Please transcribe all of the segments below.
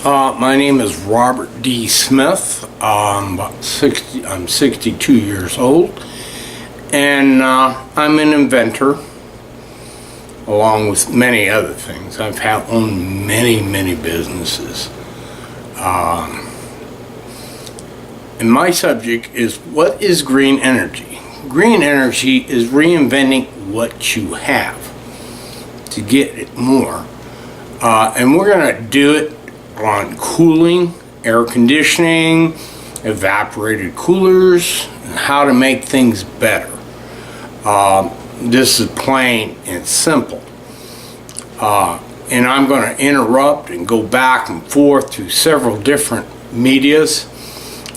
My name is Robert D. Smith. I'm 62 years old, and I'm an inventor, along with many other things. I've owned many businesses. And my subject is, what is green energy? Green energy is reinventing what you have to get it more. And we're going to do it on cooling, air conditioning, evaporated coolers, and how to make things better. This is plain and simple. And I'm going to interrupt and go back and forth to several different medias.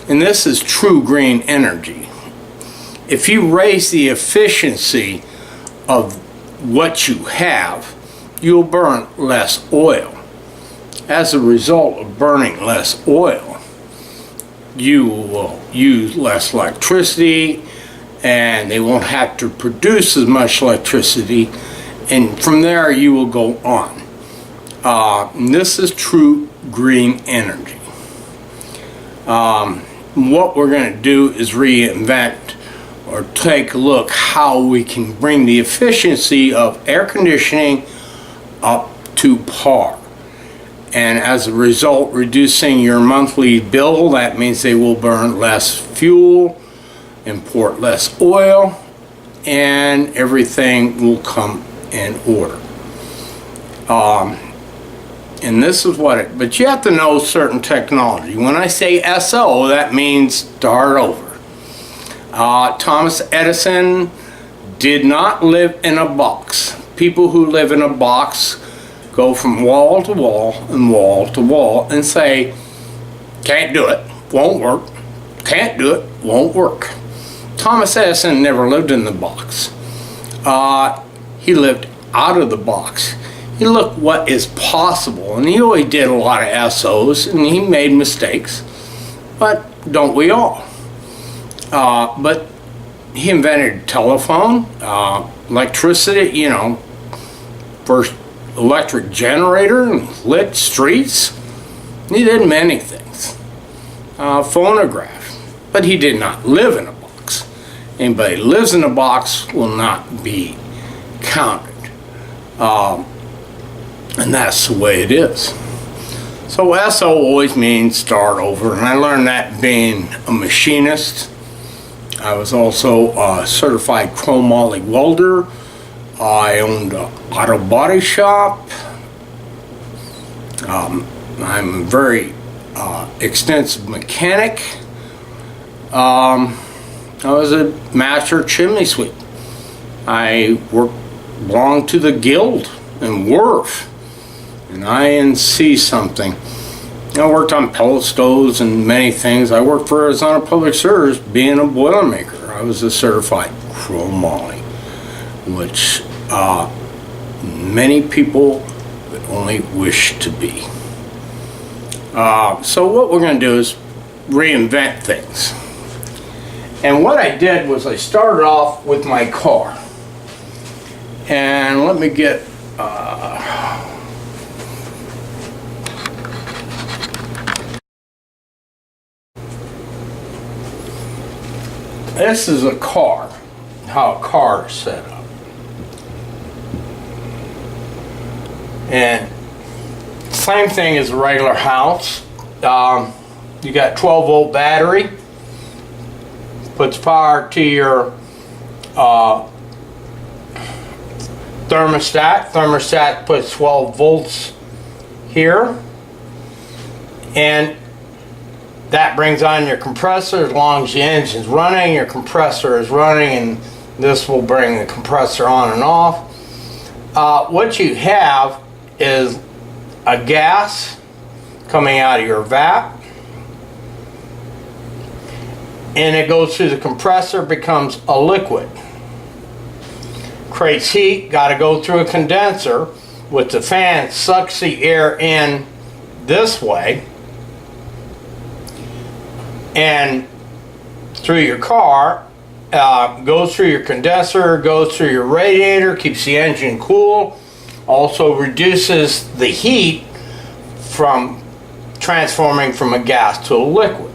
And this is true green energy. If you raise the efficiency of what you have, you'll burn less oil. As a result of burning less oil, you will use less electricity, and they won't have to produce as much electricity, and from there you will go on. And this is true green energy. What we're going to do is reinvent or take a look how we can bring the efficiency of air conditioning up to par. And as a result, reducing your monthly bill. That means they will burn less fuel, import less oil, and everything will come in order. And this is but you have to know certain technology. When I say SO, that means start over. Thomas Edison did not live in a box. People who live in a box go from wall to wall and wall to wall and say, can't do it, won't work, can't do it, won't work. Thomas Edison never lived in the box. He lived out of the box. He looked what is possible, and he always did a lot of SOs, and he made mistakes, but don't we all? But he invented telephone, electricity, first electric generator, and lit streets. He did many things. Phonograph, but he did not live in a box. Anybody who lives in a box will not be counted. And that's the way it is. So SO always means start over, and I learned that being a machinist. I was also a certified chromoly welder. I owned an auto body shop. I'm a very extensive mechanic. I was a master chimney sweep. I belonged to the Guild and WRF and INC something. I worked on pellet stoves and many things. I worked for Arizona Public Service being a Boilermaker. I was a certified chromoly, which many people would only wish to be. So what we're going to do is reinvent things. And what I did was I started off with my car. And let me get this is a car, how a car is set up. And same thing as a regular house. You got 12-volt battery, puts power to your thermostat puts 12 volts here, and that brings on your compressor. As long as the engine's running, your compressor is running, and this will bring the compressor on and off. What you have is a gas coming out of your vat, and it goes through the compressor, becomes a liquid, creates heat, got to go through a condenser with the fan, sucks the air in this way and through your car, goes through your condenser, goes through your radiator, keeps the engine cool, also reduces the heat from transforming from a gas to a liquid.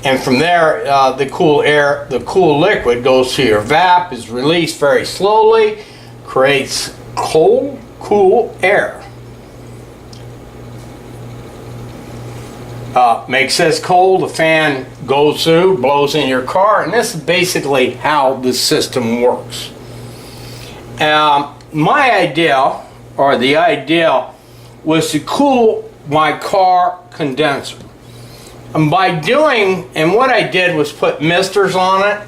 And from there, the cool liquid goes to your VAP, is released very slowly, creates cold, cool air. Makes this cold, the fan goes through, blows in your car, and this is basically how the system works. My idea, or the idea, was to cool my car condenser. And what I did was put misters on it.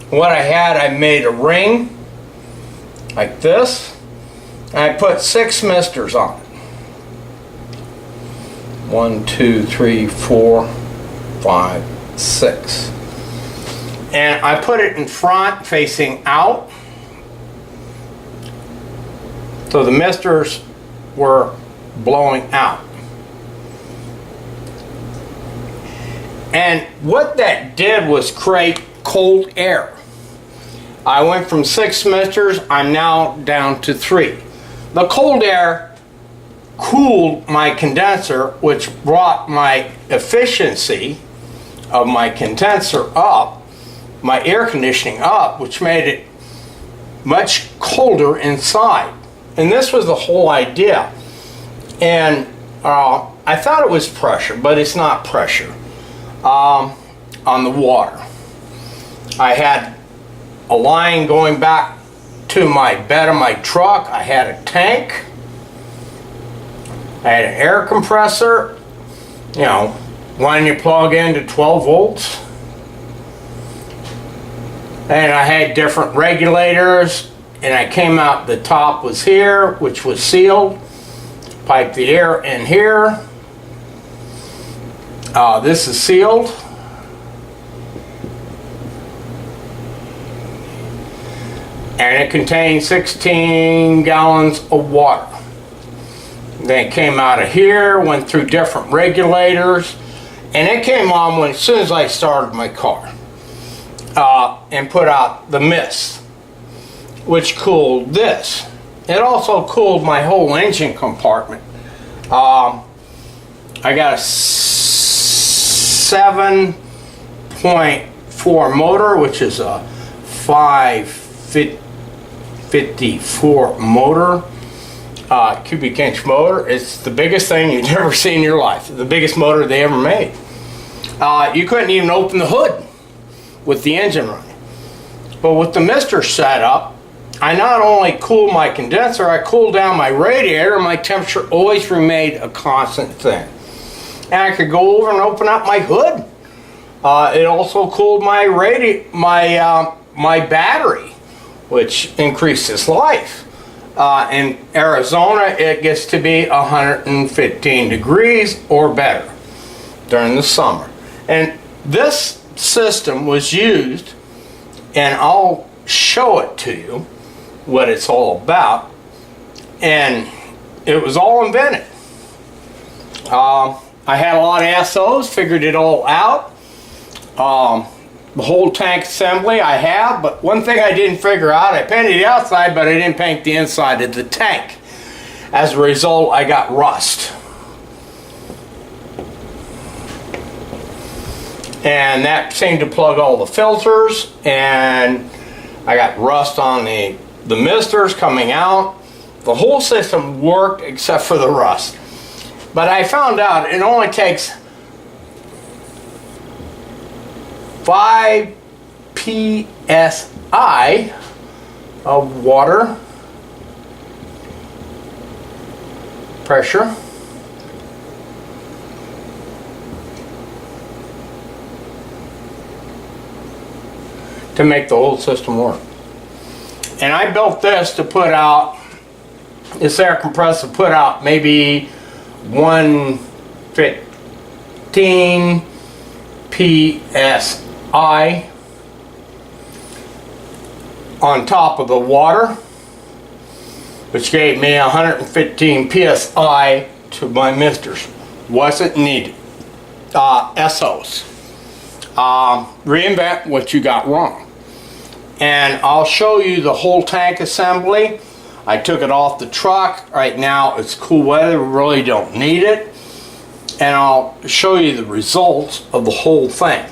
What I made a ring, like this, and I put 6 misters on it. 1, 2, 3, 4, 5, 6. And I put it in front facing out. So the misters were blowing out. And what that did was create cold air. I went from 6 misters, I'm now down to 3. The cold air cooled my condenser, which brought my efficiency of my condenser up, my air conditioning up, which made it much colder inside. And this was the whole idea. And I thought it was pressure, but it's not pressure on the water. I had a line going back to my bed of my truck. I had a tank. I had an air compressor, you know, one you plug into 12 volts. And I had different regulators, and I came out, the top was here, which was sealed. Pipe the air in here. This is sealed. And it contains 16 gallons of water. Then it came out of here, went through different regulators, and it came on as soon as I started my car, and put out the mist, which cooled this. It also cooled my whole engine compartment. I got a 7.4 motor, which is a 554 motor. Cubic inch motor. It's the biggest thing you've ever seen in your life. The biggest motor they ever made. You couldn't even open the hood with the engine running. But with the mister setup, I not only cooled my condenser, I cooled down my radiator, and my temperature always remained a constant thing. And I could go over and open up my hood. It also cooled my my battery, which increased its life. In Arizona, it gets to be 115 degrees or better during the summer. And this system was used, and I'll show it to you what it's all about. And it was all invented. I had a lot of SOs, figured it all out. The whole tank assembly I have, but one thing I didn't figure out, I painted the outside, but I didn't paint the inside of the tank. As a result, I got rust. And that seemed to plug all the filters, and I got rust on the misters coming out. The whole system worked except for the rust. But I found out it only takes 5 psi of water pressure to make the whole system work. And I built this to put out, this air compressor put out maybe 115 psi on top of the water, which gave me 115 psi to my misters. Wasn't needed. SOs. Reinvent what you got wrong. And I'll show you the whole tank assembly. I took it off the truck. Right now it's cool weather, we really don't need it. and I'll show you the results of the whole thing.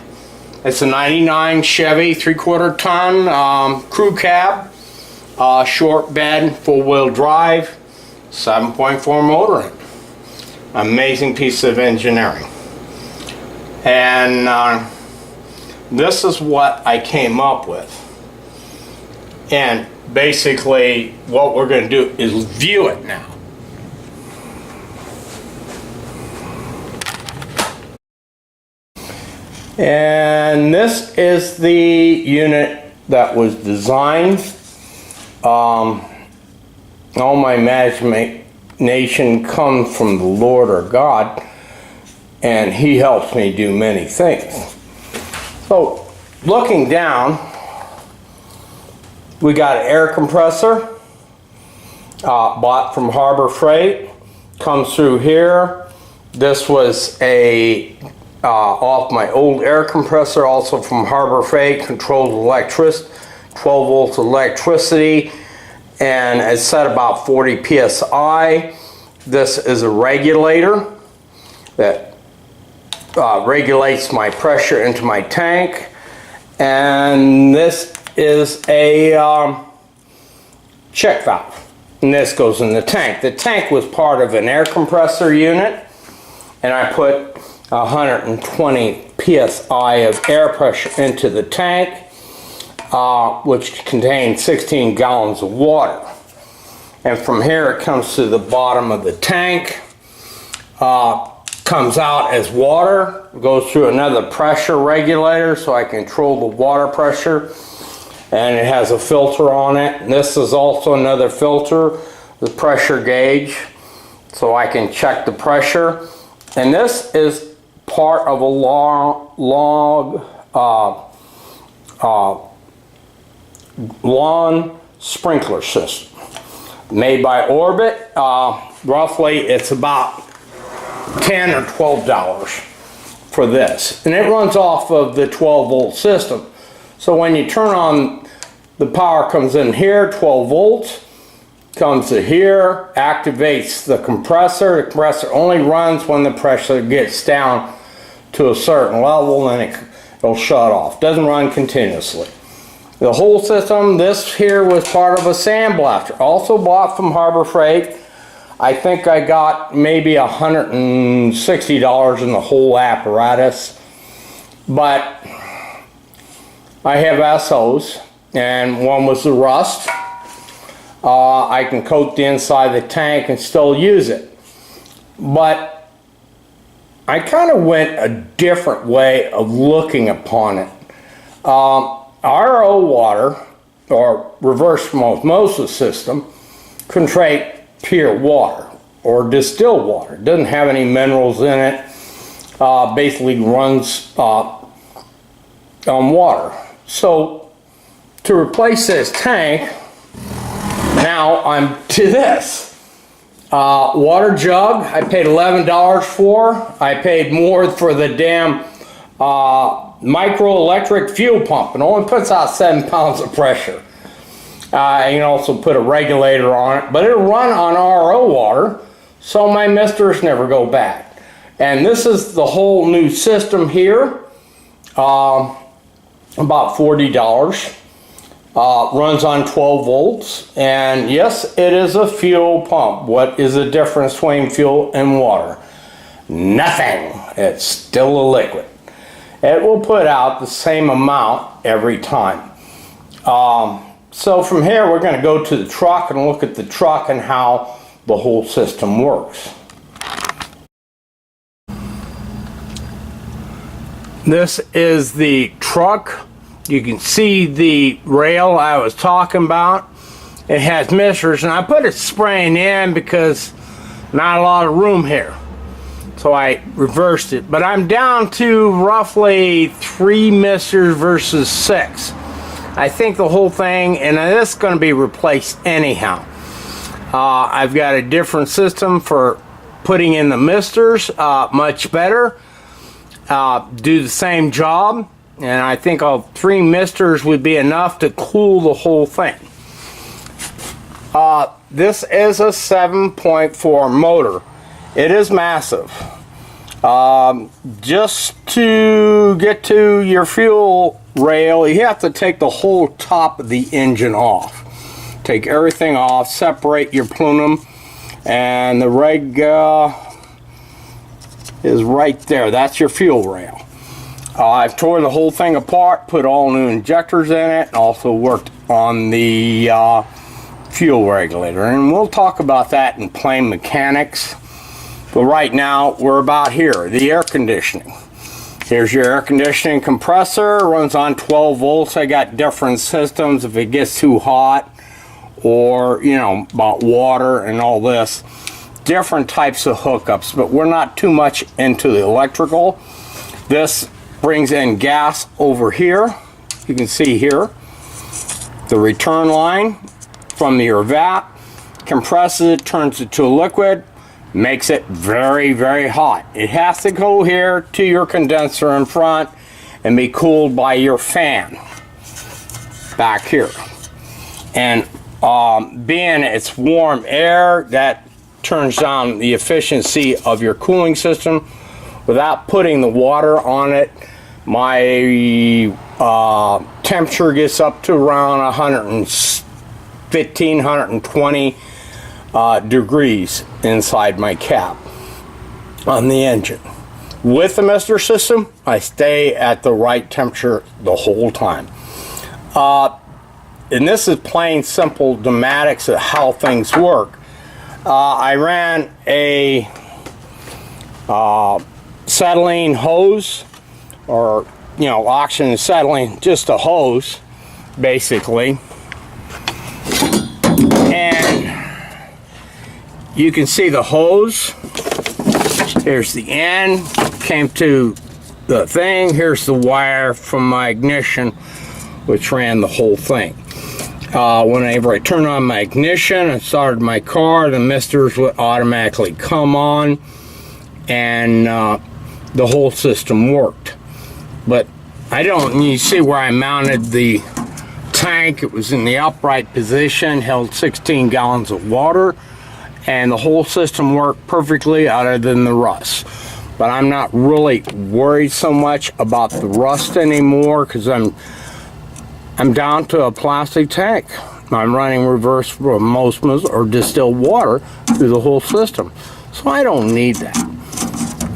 It's a 99 Chevy 3/4 ton crew cab, short bed, full wheel drive, 7.4 motor in it. Amazing piece of engineering. And this is what I came up with. And basically what we're going to do is view it now. And this is the unit that was designed. All my imagination comes from the Lord or God, and He helps me do many things. So, looking down, we got an air compressor, bought from Harbor Freight, comes through here. This was a off my old air compressor, also from Harbor Freight, controlled electricity, 12 volts electricity, and it's set about 40 psi. This is a regulator that regulates my pressure into my tank, and this is a check valve, and this goes in the tank. The tank was part of an air compressor unit, and I put 120 psi of air pressure into the tank, which contains 16 gallons of water. And from here it comes to the bottom of the tank, comes out as water, goes through another pressure regulator so I control the water pressure, and it has a filter on it. And this is also another filter, the pressure gauge, so I can check the pressure. And this is part of a lawn sprinkler system made by Orbit. Roughly it's about $10 or $12 for this, and it runs off of the 12 volt system. So when you turn on, the power comes in here, 12 volts, comes to here, activates the compressor. The compressor only runs when the pressure gets down to a certain level, and it'll shut off. Doesn't run continuously. The whole system, this here was part of a sandblaster, also bought from Harbor Freight. I think I got maybe $160 in the whole apparatus, but I have SOs, and one was the rust. I can coat the inside of the tank and still use it, but I kind of went a different way of looking upon it. RO water, or reverse osmosis system, contains pure water or distilled water. It doesn't have any minerals in it. Basically runs on water. So to replace this tank, now I'm to this. Water jug, I paid $11 for. I paid more for the damn microelectric fuel pump. It only puts out 7 pounds of pressure. You can also put a regulator on it, but it'll run on RO water, so my misters never go bad. And this is the whole new system here, about $40. Runs on 12 volts, and yes, it is a fuel pump. What is the difference between fuel and water? Nothing. It's still a liquid. It will put out the same amount every time. So from here we're going to go to the truck and look at the truck and how the whole system works. This is the truck. You can see the rail I was talking about. It has misters, and I put it spraying in because not a lot of room here. So I reversed it. But I'm down to roughly 3 misters versus 6. I think the whole thing, and this is going to be replaced anyhow. I've got a different system for putting in the misters, much better. Do the same job. And I think 3 misters would be enough to cool the whole thing. This is a 7.4 motor. It is massive. Just to get to your fuel rail, you have to take the whole top of the engine off. Take everything off, separate your plenum, and the reg is right there. That's your fuel rail. I've tore the whole thing apart, put all new injectors in it, and also worked on the fuel regulator. And we'll talk about that in plain mechanics. But right now, we're about here, the air conditioning. Here's your air conditioning compressor, runs on 12 volts. I got different systems if it gets too hot, or, you know, about water and all this. Different types of hookups, but we're not too much into the electrical. This brings in gas over here. You can see here the return line from your vat, compresses it, turns it to a liquid, makes it very, very hot. It has to go here to your condenser in front and be cooled by your fan back here. And being it's warm air, that turns down the efficiency of your cooling system. Without putting the water on it, my temperature gets up to around 115, 120 degrees inside my cap on the engine. With the mister system, I stay at the right temperature the whole time. And this is plain simple schematics of how things work. I ran a acetylene hose, or, you know, oxygen acetylene, just a hose basically, and you can see the hose. Here's the end, came to the thing. Here's the wire from my ignition, which ran the whole thing. Whenever I turn on my ignition and started my car, the misters would automatically come on, and the whole system worked. But I don't, you see where I mounted the tank. It was in the upright position, held 16 gallons of water, and the whole system worked perfectly other than the rust. But I'm not really worried so much about the rust anymore, because I'm down to a plastic tank. I'm running reverse osmosis or distilled water through the whole system. So I don't need that.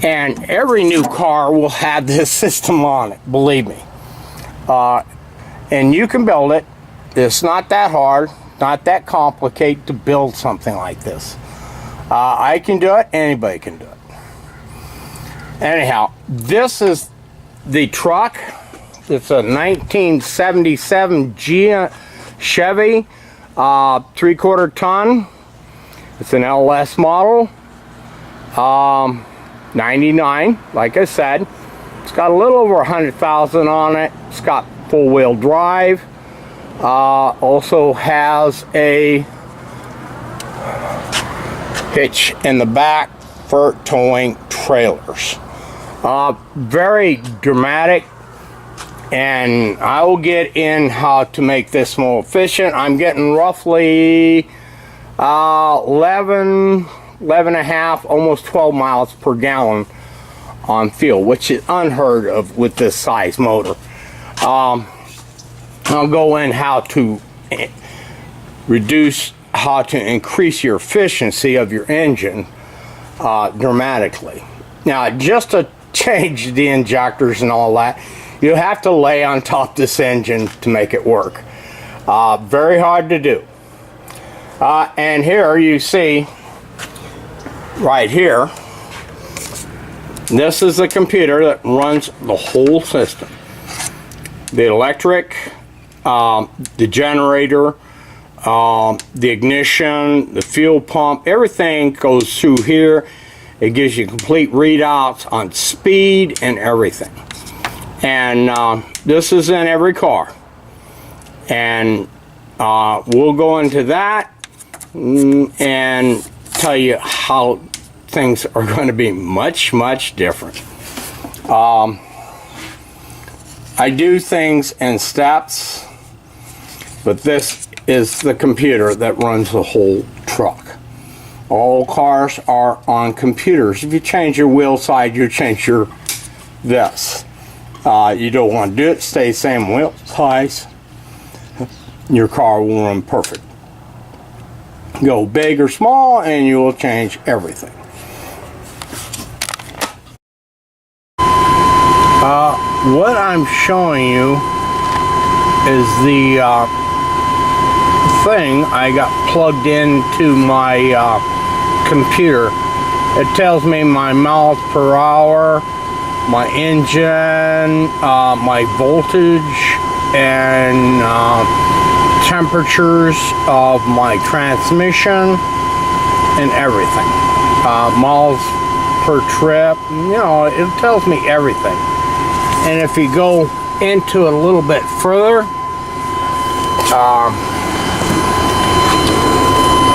And every new car will have this system on it, believe me. And you can build it. It's not that hard, not that complicated to build something like this. I can do it, anybody can do it. Anyhow, this is the truck. It's a 1977 Chevy, 3/4 ton. It's an LS model, 99, like I said. It's got a little over 100,000 on it. It's got full-wheel drive. Also has a hitch in the back for towing trailers. Very dramatic, and I will get in how to make this more efficient. I'm getting roughly 11 and a half, almost 12 miles per gallon on fuel, which is unheard of with this size motor. I'll go in how to reduce, how to increase your efficiency of your engine dramatically. Now, just to change the injectors and all that, you have to lay on top of this engine to make it work. Very hard to do. And here you see, right here, this is the computer that runs the whole system. The electric, the generator, the ignition, the fuel pump, everything goes through here. It gives you complete readouts on speed and everything. And this is in every car. And we'll go into that and tell you how things are going to be much, much different. I do things in steps, but this is the computer that runs the whole truck. All cars are on computers. If you change your wheel side, you change your this. You don't want to do it, stay same wheel size. Your car will run perfect. Go big or small and you will change everything. What I'm showing you is the thing I got plugged into my computer. It tells me my miles per hour, my engine, my voltage, and temperatures of my transmission and everything. Miles per trip, you know, it tells me everything. And if you go into it a little bit further,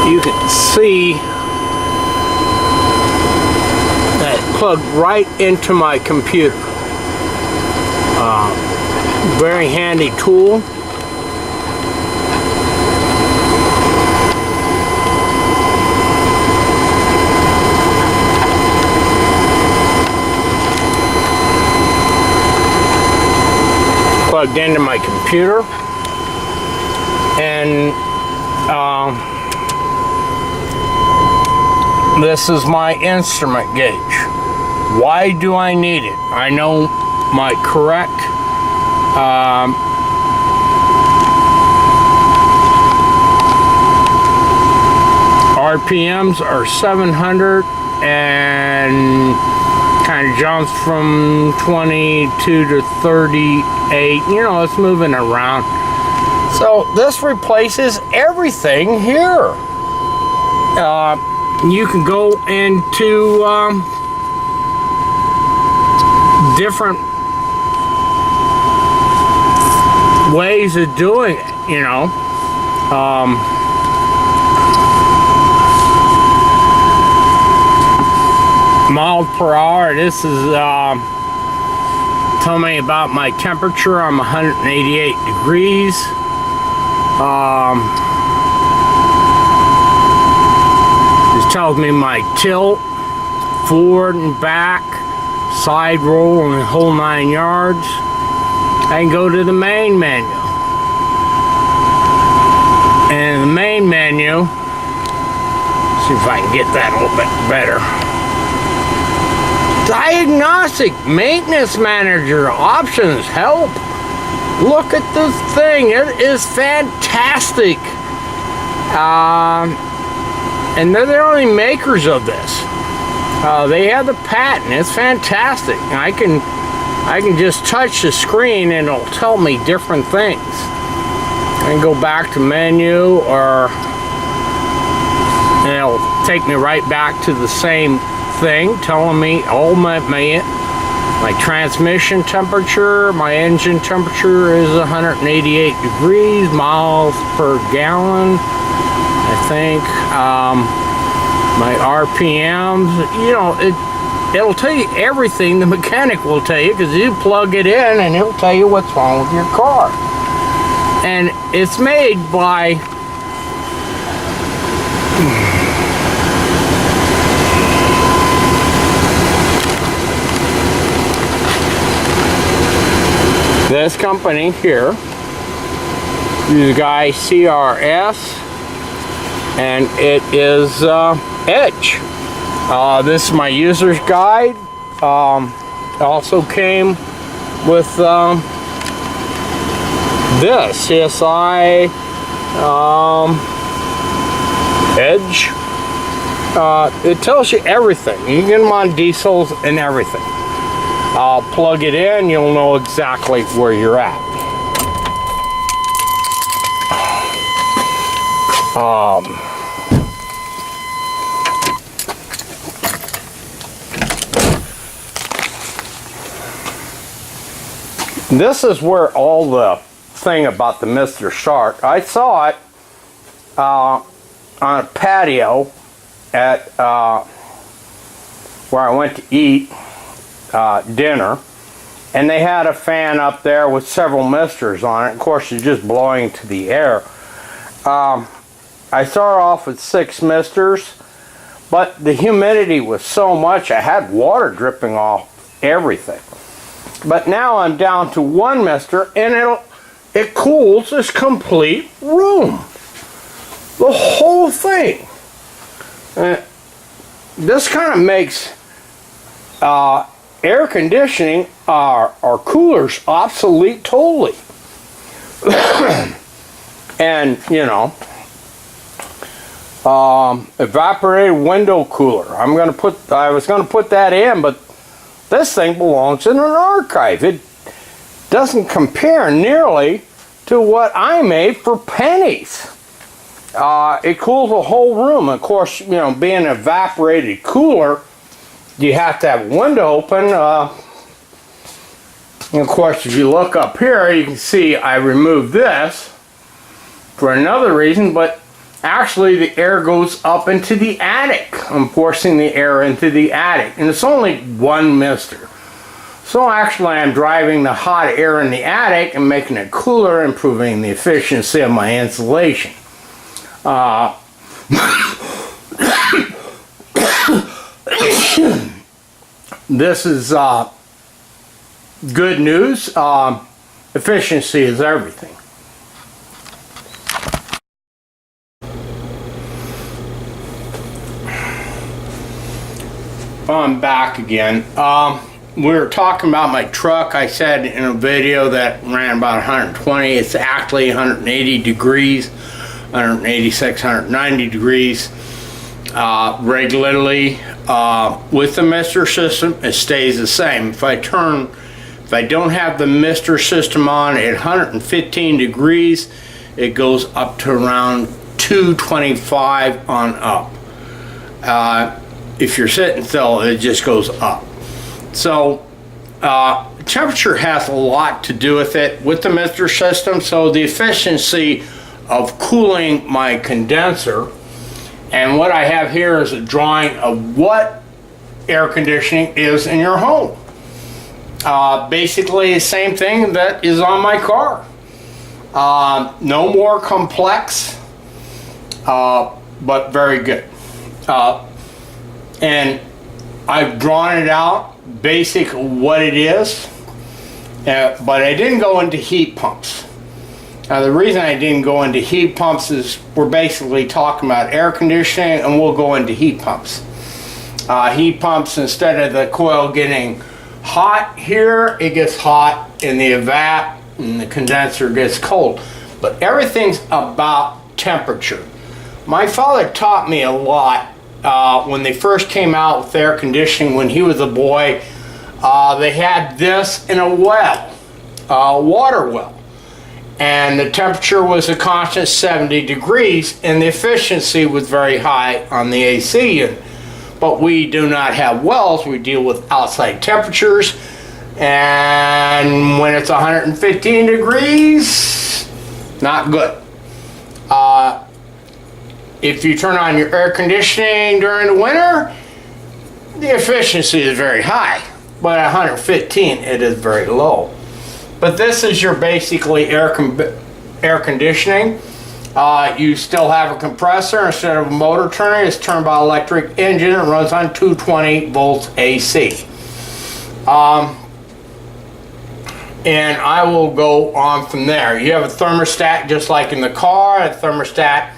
you can see that it plugged right into my computer. Very handy tool. Plugged into my computer, and this is my instrument gauge. Why do I need it? I know my correct RPMs are 700 and kind of jumps from 22 to 38. You know, it's moving around. So this replaces everything here. You can go into different ways of doing it, you know. Miles per hour. This is tell me about my temperature. I'm 188 degrees. This tells me my tilt, forward and back, side roll, and the whole 9 yards. I can go to the main menu. And the main menu, see if I can get that a little bit better. Diagnostic, maintenance manager, options, help. Look at this thing, it is fantastic. And they're the only makers of this. They have the patent, it's fantastic. I can just touch the screen and it'll tell me different things. I can go back to menu, or it'll take me right back to the same thing, telling me all my transmission temperature. My engine temperature is 188 degrees, miles per gallon, I think. My RPMs, you know, it'll tell you everything the mechanic will tell you, because you plug it in and it'll tell you what's wrong with your car. And it's made by this company here. This guy CRS, and it is Edge. This is my user's guide. Also came with this CSI Edge. It tells you everything. You can get them on diesels and everything. Plug it in, you'll know exactly where you're at. This is where all the thing about the Mr. Shark. I saw it on a patio at where I went to eat dinner, and they had a fan up there with several misters on it. Of course, it's just blowing to the air. I started off with 6 misters. but the humidity was so much I had water dripping off everything. But now I'm down to one mister, and it cools this complete room. The whole thing. This kind of makes air conditioning or coolers obsolete totally. And, you know, evaporated window cooler. I was gonna put that in, but this thing belongs in an archive. It doesn't compare nearly to what I made for pennies. It cools the whole room. Of course, you know, being an evaporated cooler, you have to have a window open. And of course, if you look up here, you can see I removed this for another reason, but actually the air goes up into the attic. I'm forcing the air into the attic, and it's only one mister. So actually I'm driving the hot air in the attic and making it cooler, improving the efficiency of my insulation. This is good news. Efficiency is everything. I'm back again. We were talking about my truck. I said in a video that ran about 120. It's actually 180 degrees, 186, 190 degrees. Regularly with the mister system, it stays the same. If I don't have the mister system on at 115 degrees, it goes up to around 225 on up. If you're sitting still, it just goes up. So temperature has a lot to do with it with the mister system. So the efficiency of cooling my condenser, and what I have here is a drawing of what air conditioning is in your home. Basically the same thing that is on my car. No more complex, but very good. And I've drawn it out, basic what it is, but I didn't go into heat pumps. Now the reason I didn't go into heat pumps is we're basically talking about air conditioning, and we'll go into heat pumps. Heat pumps, instead of the coil getting hot here, it gets hot in the evap and the condenser gets cold. But everything's about temperature. My father taught me a lot when they first came out with air conditioning when he was a boy. They had this in a well, a water well. And the temperature was a constant 70 degrees, and the efficiency was very high on the AC unit. But we do not have wells, we deal with outside temperatures, and when it's 115 degrees, not good. If you turn on your air conditioning during the winter, the efficiency is very high, but at 115 it is very low. But this is your basically air conditioning. You still have a compressor. Instead of a motor turning, it's turned by electric engine. It runs on 220 volts AC. And I will go on from there. You have a thermostat just like in the car. A thermostat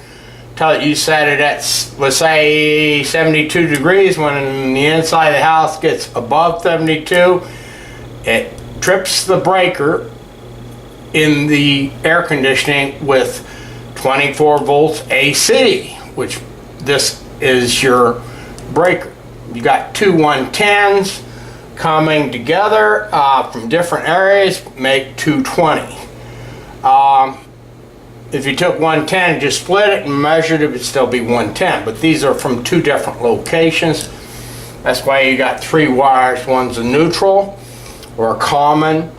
tells you set it at, let's say, 72 degrees. When the inside of the house gets above 72, it trips the breaker in the air conditioning with 24 volts AC, which this is your breaker. You got two 110s coming together from different areas, make 220. If you took 110 and just split it and measured, it would still be 110, but these are from two different locations. That's why you got three wires. One's a neutral or a common,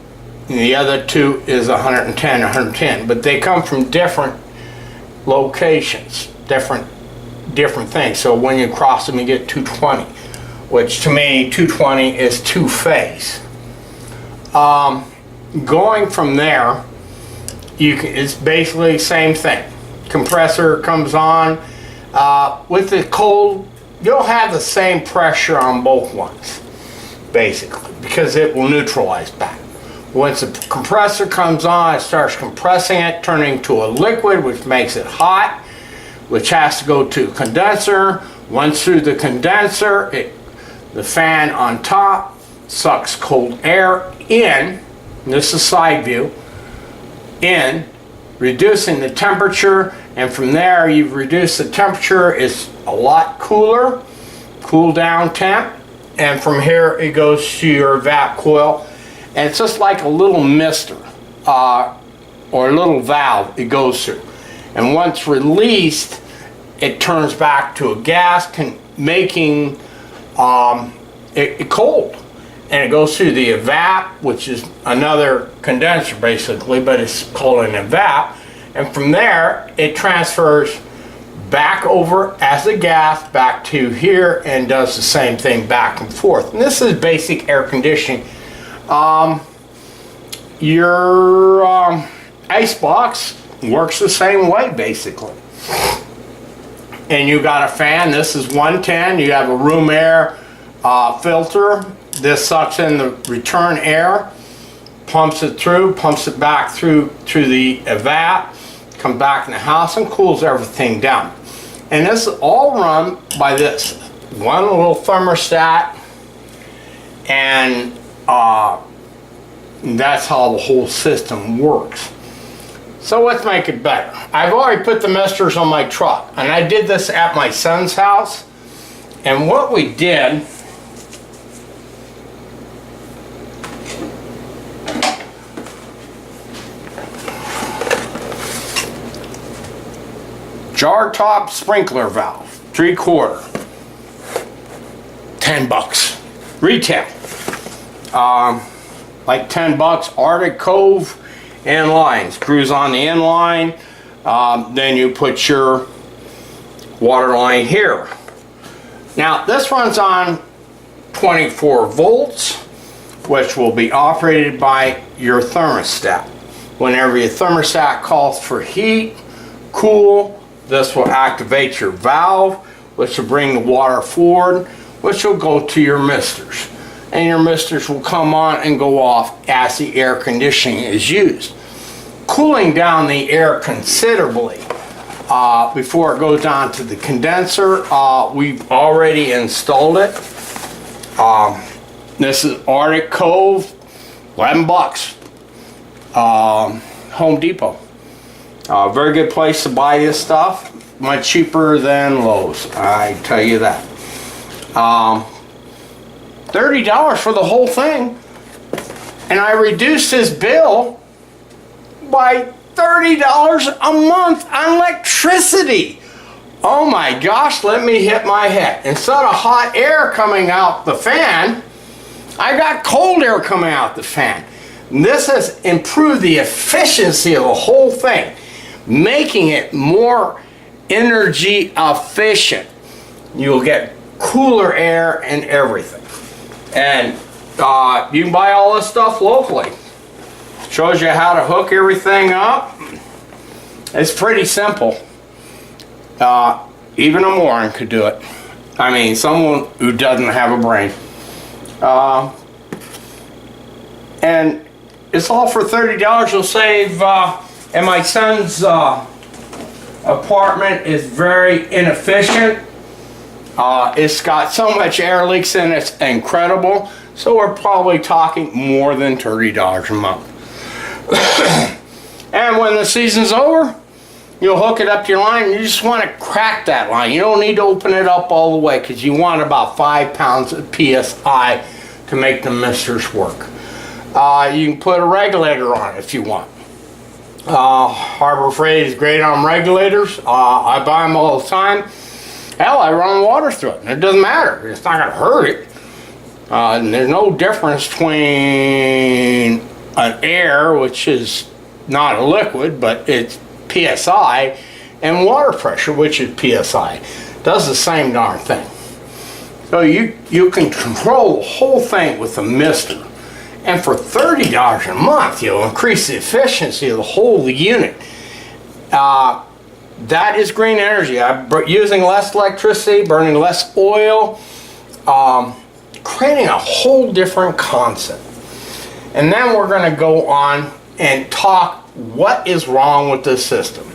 and the other two is 110, 110, but they come from different locations, different things. So when you cross them, you get 220, which to me 220 is two-phase. Going from there, it's basically the same thing. Compressor comes on with the cold you'll have the same pressure on both ones, basically, because it will neutralize back. Once the compressor comes on, it starts compressing it, turning to a liquid, which makes it hot, which has to go to a condenser. Once through the condenser, the fan on top sucks cold air in, and this is side view, in, reducing the temperature, and from there you've reduced the temperature. It's a lot cooler, cool down temp, and from here it goes to your evap coil, and it's just like a little mister or a little valve it goes through, and once released it turns back to a gas, making it cold, and it goes through the evap, which is another condenser basically, but it's called an evap, and from there it transfers back over as a gas back to here and does the same thing back and forth. And this is basic air conditioning. Your ice box works the same way basically. And you got a fan. This is 110. You have a room air filter. This sucks in the return air, pumps it through, pumps it back through the evap, comes back in the house and cools everything down. And this is all run by this one little thermostat, and that's how the whole system works. So let's make it better. I've already put the misters on my truck, and I did this at my son's house. And what we did, jar top sprinkler valve, 3/4, $10 retail. Like $10, Arctic Cove inline, screws on the inline. Then you put your water line here. Now this runs on 24 volts, which will be operated by your thermostat. Whenever your thermostat calls for heat, cool, this will activate your valve, which will bring the water forward, which will go to your misters. And your misters will come on and go off as the air conditioning is used, cooling down the air considerably before it goes down to the condenser. We've already installed it. This is Arctic Cove, $11. Home Depot. Very good place to buy this stuff. Much cheaper than Lowe's, I tell you that. $30 for the whole thing, and I reduced his bill by $30 a month on electricity. Oh my gosh, let me hit my head. Instead of hot air coming out the fan, I got cold air coming out the fan. And this has improved the efficiency of the whole thing, making it more energy efficient. You'll get cooler air and everything. And you can buy all this stuff locally. Shows you how to hook everything up. It's pretty simple. Even a moron could do it. I mean, someone who doesn't have a brain. And it's all for $30. You'll save, and my son's apartment is very inefficient. It's got so much air leaks in it, it's incredible. So we're probably talking more than $30 a month. And when the season's over, you'll hook it up to your line, and you just want to crack that line. You don't need to open it up all the way, because you want about 5 pounds of PSI to make the misters work. You can put a regulator on it if you want. Harbor Freight is great on regulators. I buy them all the time. Hell, I run water through it, and it doesn't matter. It's not going to hurt it. And there's no difference between an air, which is not a liquid, but it's PSI, and water pressure, which is PSI. Does the same darn thing. So you can control the whole thing with a mister. And for $30 a month, you'll increase the efficiency of the whole unit. That is green energy. I'm using less electricity, burning less oil, creating a whole different concept. And then we're going to go on and talk what is wrong with this system.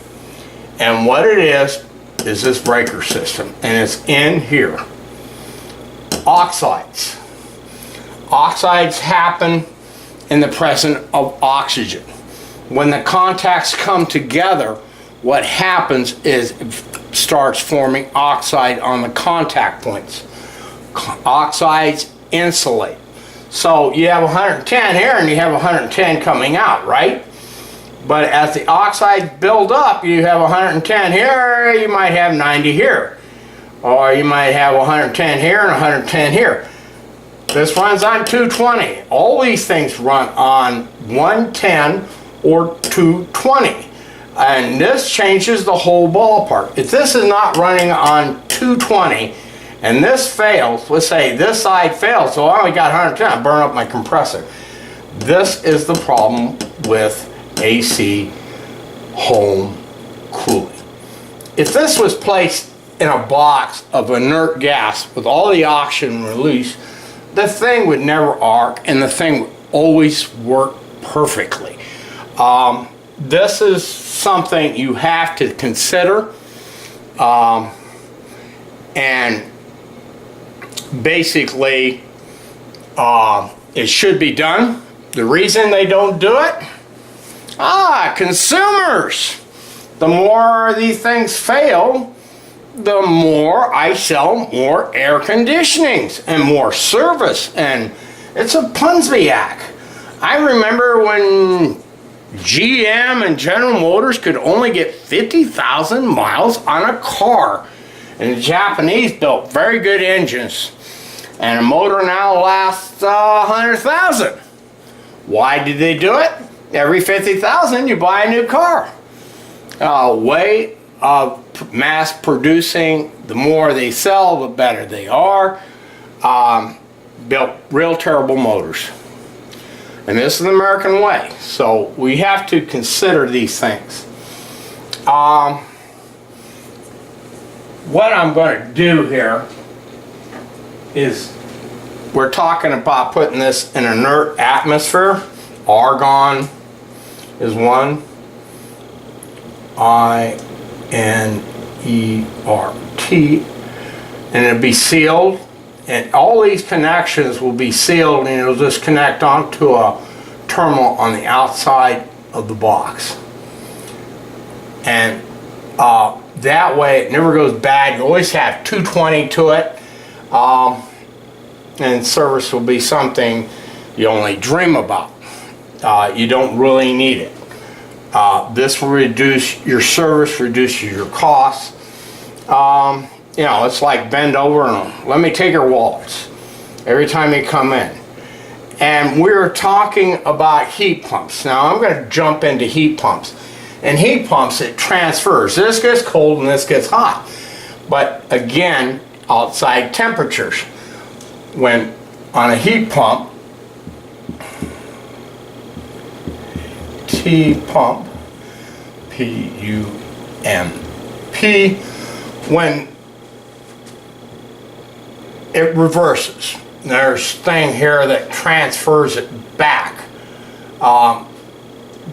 And what it is this breaker system. And it's in here. Oxides. Oxides happen in the presence of oxygen. When the contacts come together, what happens is it starts forming oxide on the contact points. Oxides insulate. So you have 110 here and you have 110 coming out, right? But as the oxides build up, you have 110 here, you might have 90 here. Or you might have 110 here and 110 here. This runs on 220. All these things run on 110 or 220. And this changes the whole ballpark. If this is not running on 220 and this fails, let's say this side fails, so I only got 110, I burn up my compressor. This is the problem with AC home cooling. If this was placed in a box of inert gas with all the oxygen released, the thing would never arc and the thing would always work perfectly. This is something you have to consider, and basically it should be done. The reason they don't do it? Consumers. The more these things fail, the more I sell more air conditionings and more service, and it's a Punsbiac. I remember when GM and General Motors could only get 50,000 miles on a car, and the Japanese built very good engines, and a motor now lasts 100,000. Why did they do it? Every 50,000 you buy a new car. Way of mass producing, the more they sell, the better they are. Built real terrible motors. And this is the American way. So we have to consider these things. What I'm going to do here is we're talking about putting this in an inert atmosphere. Argon is one. INERT, and it'll be sealed, and all these connections will be sealed, and it'll just connect onto a terminal on the outside of the box, and that way it never goes bad. You always have 220 to it, and service will be something you only dream about. You don't really need it. This will reduce your service, reduces your costs. You know, it's like bend over and let me take your wallets every time you come in. And we're talking about heat pumps. Now I'm going to jump into heat pumps. And heat pumps, it transfers. This gets cold and this gets hot. But again, outside temperatures. When on a heat pump, T-pump, P-U-M-P, when it reverses. There's a thing here that transfers it back,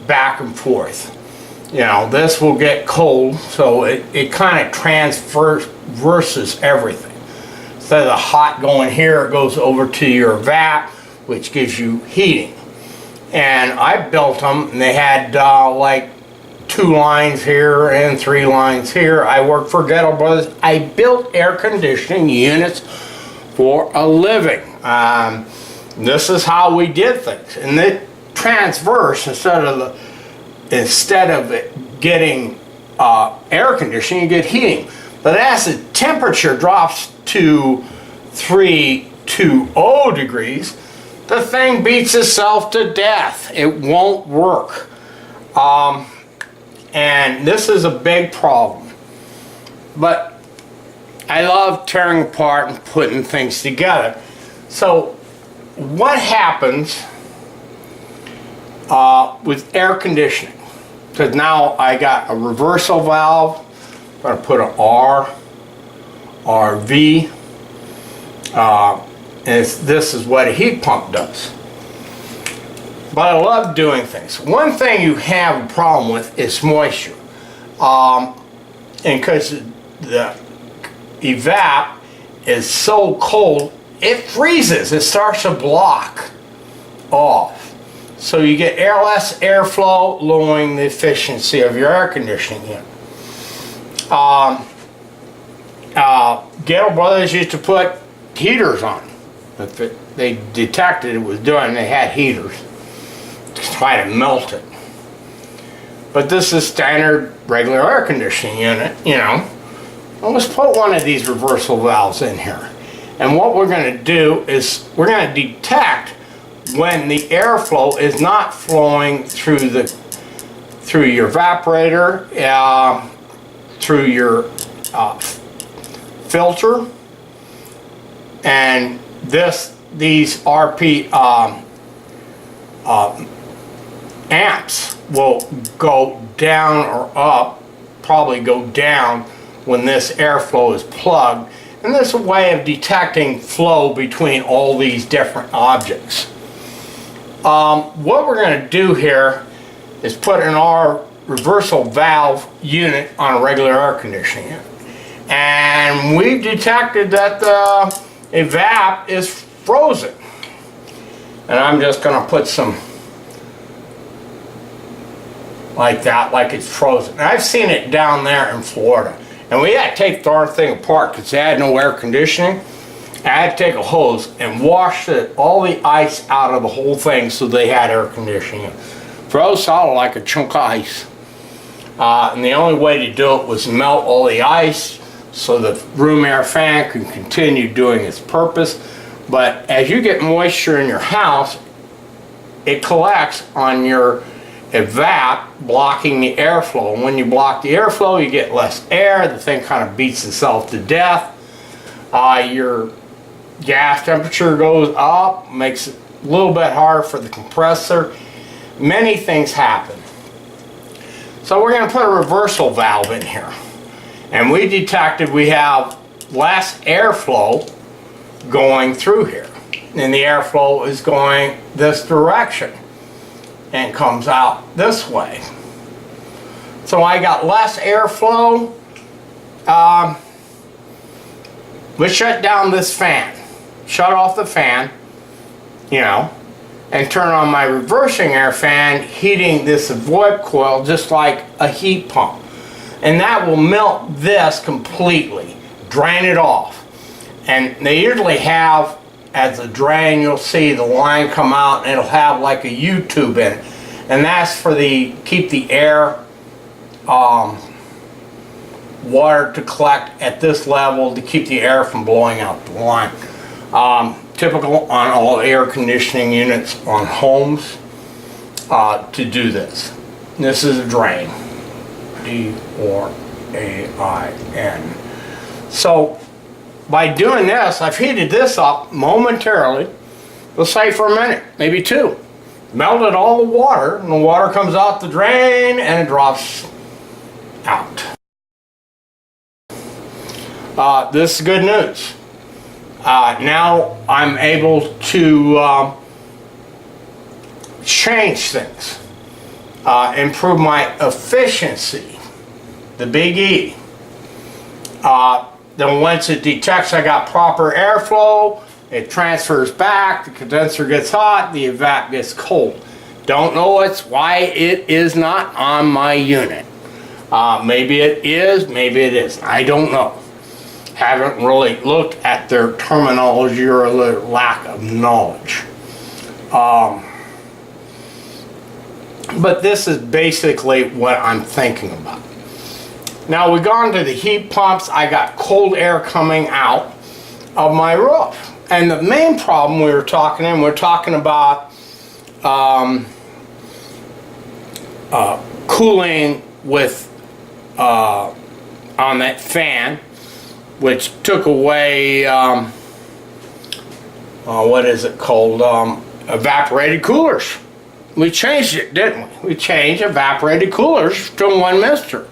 back and forth. You know, this will get cold, so it kind of transverses everything. Instead of the hot going here, it goes over to your vat, which gives you heating. And I built them, and they had like 2 lines here and 3 lines here. I worked for Gettle Brothers. I built air conditioning units for a living. This is how we did things, and it transverse instead of it getting air conditioning, you get heating. But as the temperature drops to 320 degrees, the thing beats itself to death. It won't work. And this is a big problem. But I love tearing apart and putting things together. So what happens with air conditioning? Because now I got a reversal valve, going to put an R, RV. And this is what a heat pump does. But I love doing things. One thing you have a problem with is moisture. And because the evap is so cold, it freezes. It starts to block off. So you get less airflow, lowering the efficiency of your air conditioning unit. Gale Brothers used to put heaters on. If they detected it was doing, they had heaters to try to melt it. But this is standard regular air conditioning unit, you know. Well, let's put one of these reversal valves in here. And what we're going to do is we're going to detect when the airflow is not flowing through your evaporator, through your filter, and these RP amps will go down or up, probably go down when this airflow is plugged. And there's a way of detecting flow between all these different objects. What we're going to do here is put in our reversal valve unit on a regular air conditioning unit. And we've detected that the evap is frozen. And I'm just going to put some like that, like it's frozen. And I've seen it down there in Florida. And we had to take the darn thing apart because they had no air conditioning. I had to take a hose and wash all the ice out of the whole thing so they had air conditioning. Froze solid like a chunk of ice. And the only way to do it was melt all the ice so the room air fan can continue doing its purpose. But as you get moisture in your house, it collects on your evap, blocking the airflow. And when you block the airflow, you get less air. The thing kind of beats itself to death. Your gas temperature goes up, makes it a little bit harder for the compressor. Many things happen. So we're going to put a reversal valve in here. And we detected we have less airflow going through here. And the airflow is going this direction and comes out this way. So I got less airflow. We shut down this fan. Shut off the fan, you know, and turn on my reversing air fan, heating this void coil just like a heat pump. And that will melt this completely, drain it off. And they usually have, as a drain, you'll see the line come out and it'll have like a U-tube in it. And that's for keep the air, water to collect at this level to keep the air from blowing out the line. Typical on all air conditioning units on homes to do this. This is a drain. D-R-A-I-N. So by doing this, I've heated this up momentarily, let's say for a minute, maybe two. Melted all the water, and the water comes out the drain and it drops out. This is good news. Now I'm able to change things, improve my efficiency, the big E. Then once it detects I got proper airflow, it transfers back, the condenser gets hot, the evap gets cold. Don't know why it is not on my unit. Maybe it is, maybe it isn't. I don't know. Haven't really looked at their terminology or their lack of knowledge. But this is basically what I'm thinking about. Now we've gone to the heat pumps. I got cold air coming out of my roof. And the main problem we're talking about cooling with on that fan, which took away what is it called, evaporated coolers. We changed it, didn't we? We changed evaporated coolers to one mister.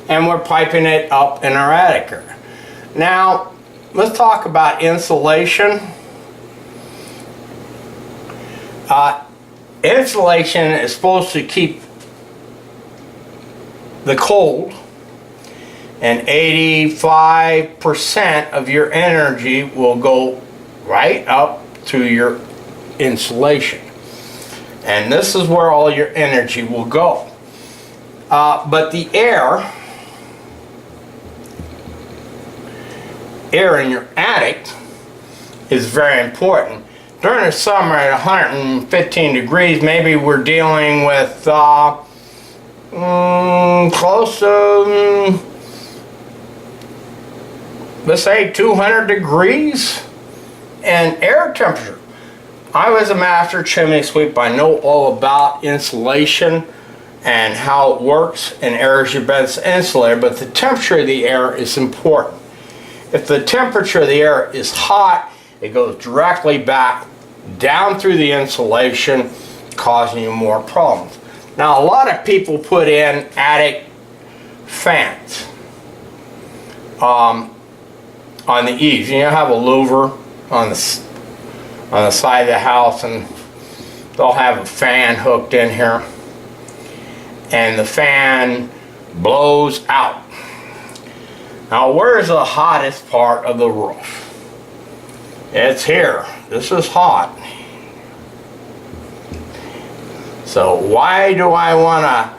and we're piping it up in our attic area. Now, let's talk about insulation. Insulation is supposed to keep the cold, and 85% of your energy will go right up to your insulation. And this is where all your energy will go. But the air in your attic is very important. During the summer at 115 degrees, maybe we're dealing with close to, let's say 200 degrees and air temperature. I was a master chimney sweep. I know all about insulation and how it works and areas your bed's insulated, but the temperature of the air is important. If the temperature of the air is hot, it goes directly back down through the insulation, causing you more problems. Now, a lot of people put in attic fans on the eaves. You have a louver on the side of the house, and they'll have a fan hooked in here, and the fan blows out. Now, where's the hottest part of the roof? It's here. This is hot. So why do I want to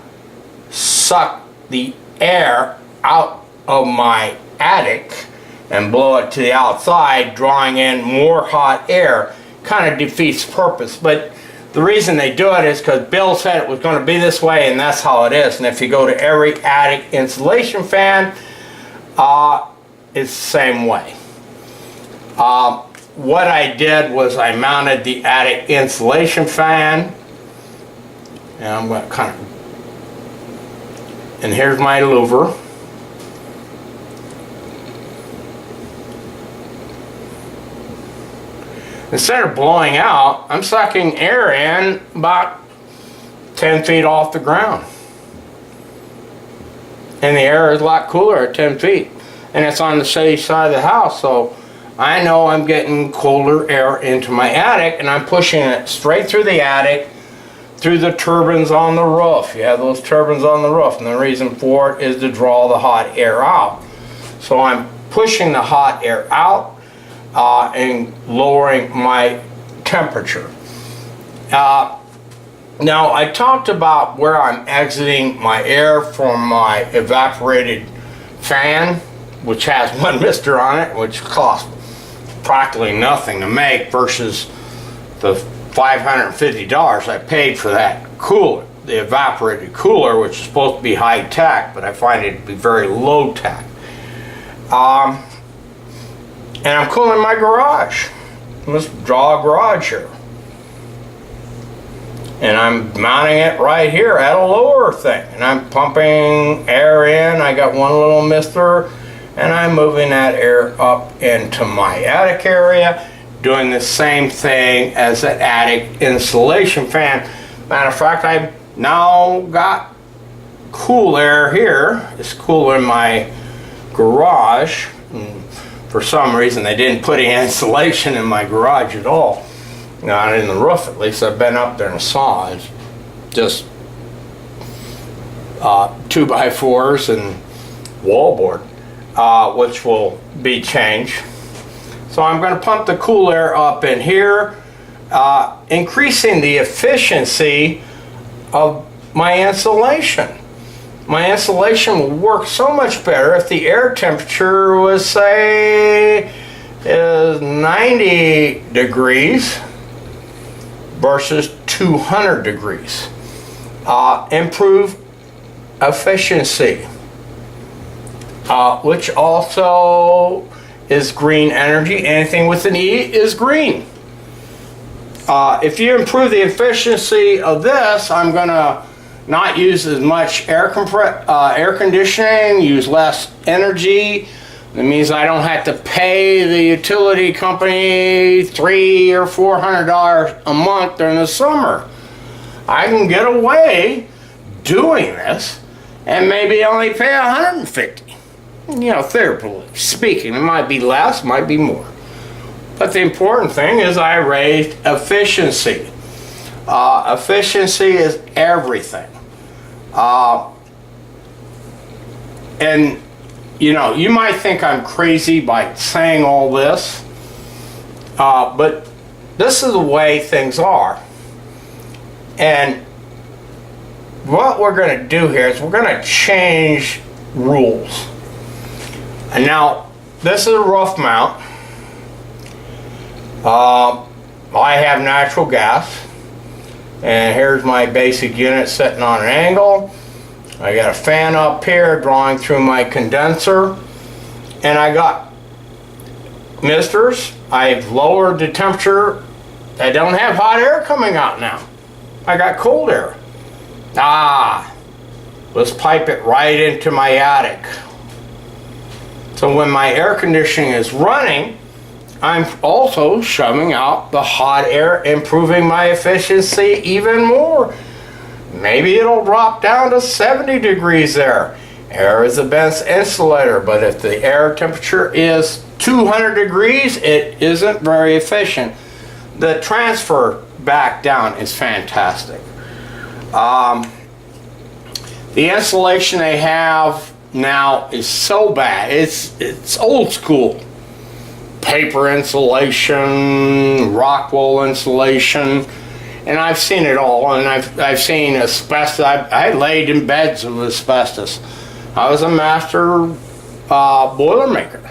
suck the air out of my attic and blow it to the outside, drawing in more hot air? Kind of defeats purpose. But the reason they do it is because Bill said it was going to be this way, and that's how it is. And if you go to every attic insulation fan, it's the same way. What I did was I mounted the attic insulation fan, and I'm going to and here's my louver. Instead of blowing out, I'm sucking air in about 10 feet off the ground. And the air is a lot cooler at 10 feet. And it's on the safe side of the house, so I know I'm getting colder air into my attic, and I'm pushing it straight through the attic, through the turbines on the roof. You have those turbines on the roof, and the reason for it is to draw the hot air out. So I'm pushing the hot air out and lowering my temperature. Now, I talked about where I'm exiting my air from my evaporated fan, which has one mister on it, which costs practically nothing to make versus the $550 I paid for that cooler, the evaporated cooler, which is supposed to be high tech, but I find it to be very low tech. And I'm cooling my garage. Let's draw a garage here. And I'm mounting it right here at a lower thing. And I'm pumping air in. I got one little mister, and I'm moving that air up into my attic area, doing the same thing as that attic insulation fan. Matter of fact, I've now got cool air here. It's cool in my garage. And for some reason, they didn't put any insulation in my garage at all. Not in the roof, at least. I've been up there and saw. It's just 2x4s and wallboard, which will be changed. So I'm going to pump the cool air up in here, increasing the efficiency of my insulation. My insulation will work so much better if the air temperature was, say, is 90 degrees versus 200 degrees. Improve efficiency, which also is green energy. Anything with an E is green. If you improve the efficiency of this, I'm going to not use as much air conditioning, use less energy. That means I don't have to pay the utility company $300 or $400 a month during the summer. I can get away doing this and maybe only pay 150. You know, theoretically speaking, it might be less, might be more. But the important thing is I raised efficiency. Efficiency is everything. And you know, you might think I'm crazy by saying all this, but this is the way things are. And what we're going to do here is we're going to change rules. And now, this is a roof mount. I have natural gas. And here's my basic unit sitting on an angle. I got a fan up here drawing through my condenser. And I got misters. I've lowered the temperature. I don't have hot air coming out now. I got cold air. Let's pipe it right into my attic. So when my air conditioning is running, I'm also shoving out the hot air, improving my efficiency even more. Maybe it'll drop down to 70 degrees there. Air is the best insulator, but if the air temperature is 200 degrees, it isn't very efficient. The transfer back down is fantastic. The insulation they have now is so bad. It's old school. Paper insulation, rock wool insulation, and I've seen it all. And I've seen asbestos. I laid in beds of asbestos. I was a master boilermaker,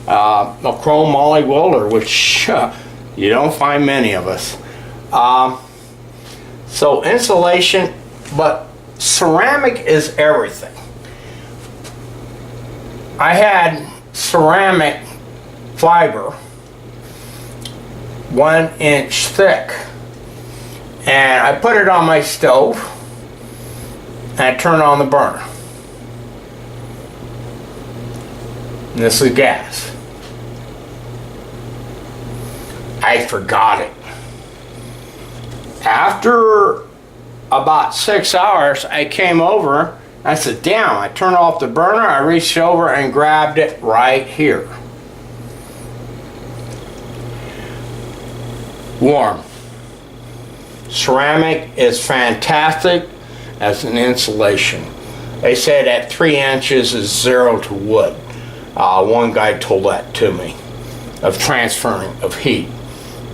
a chrome moly welder, which you don't find many of us. So insulation, but ceramic is everything. I had ceramic fiber 1 inch thick, and I put it on my stove and I turn on the burner. And this is gas. I forgot it. After about 6 hours, I came over. I said, damn, I turned off the burner. I reached over and grabbed it right here. Warm. Ceramic is fantastic as an insulation. They said at 3 inches is 0 to wood. One guy told that to me, of transferring of heat.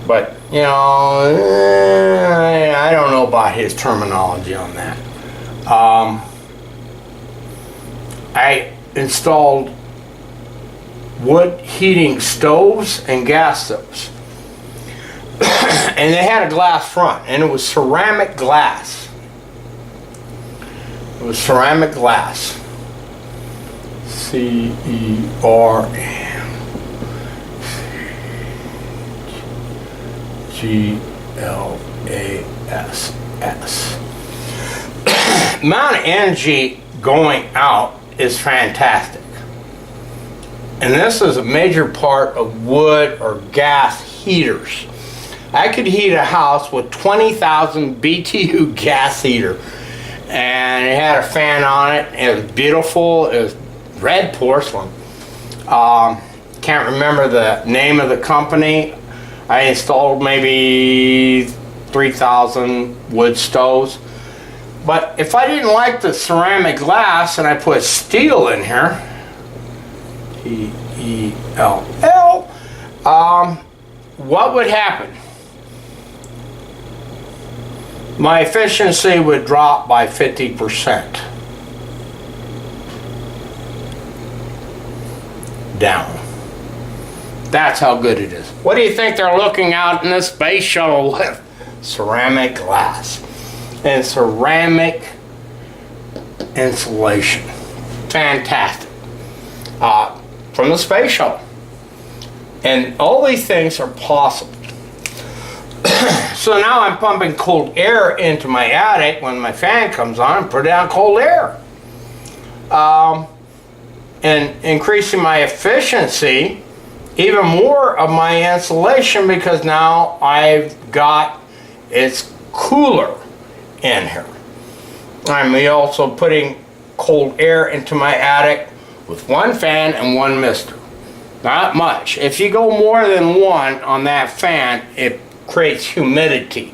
But, you know, I don't know about his terminology on that. I installed wood heating stoves and gas stoves. And they had a glass front, and it was ceramic glass. It was ceramic glass. CERAMGLASS. Amount of energy going out is fantastic. And this is a major part of wood or gas heaters. I could heat a house with 20,000 BTU gas heater, and it had a fan on it. It was beautiful. It was red porcelain. Can't remember the name of the company. I installed maybe 3,000 wood stoves. But if I didn't like the ceramic glass and I put steel in here, T-E-L-L, what would happen? My efficiency would drop by 50%. Down. That's how good it is. What do you think they're looking out in the space shuttle with? Ceramic glass and ceramic insulation. Fantastic. From the space shuttle. And all these things are possible. So now I'm pumping cold air into my attic when my fan comes on and put down cold air. And increasing my efficiency, even more of my insulation, because now I've got, it's cooler in here. I'm also putting cold air into my attic with one fan and one mister. Not much. If you go more than one on that fan, it creates humidity.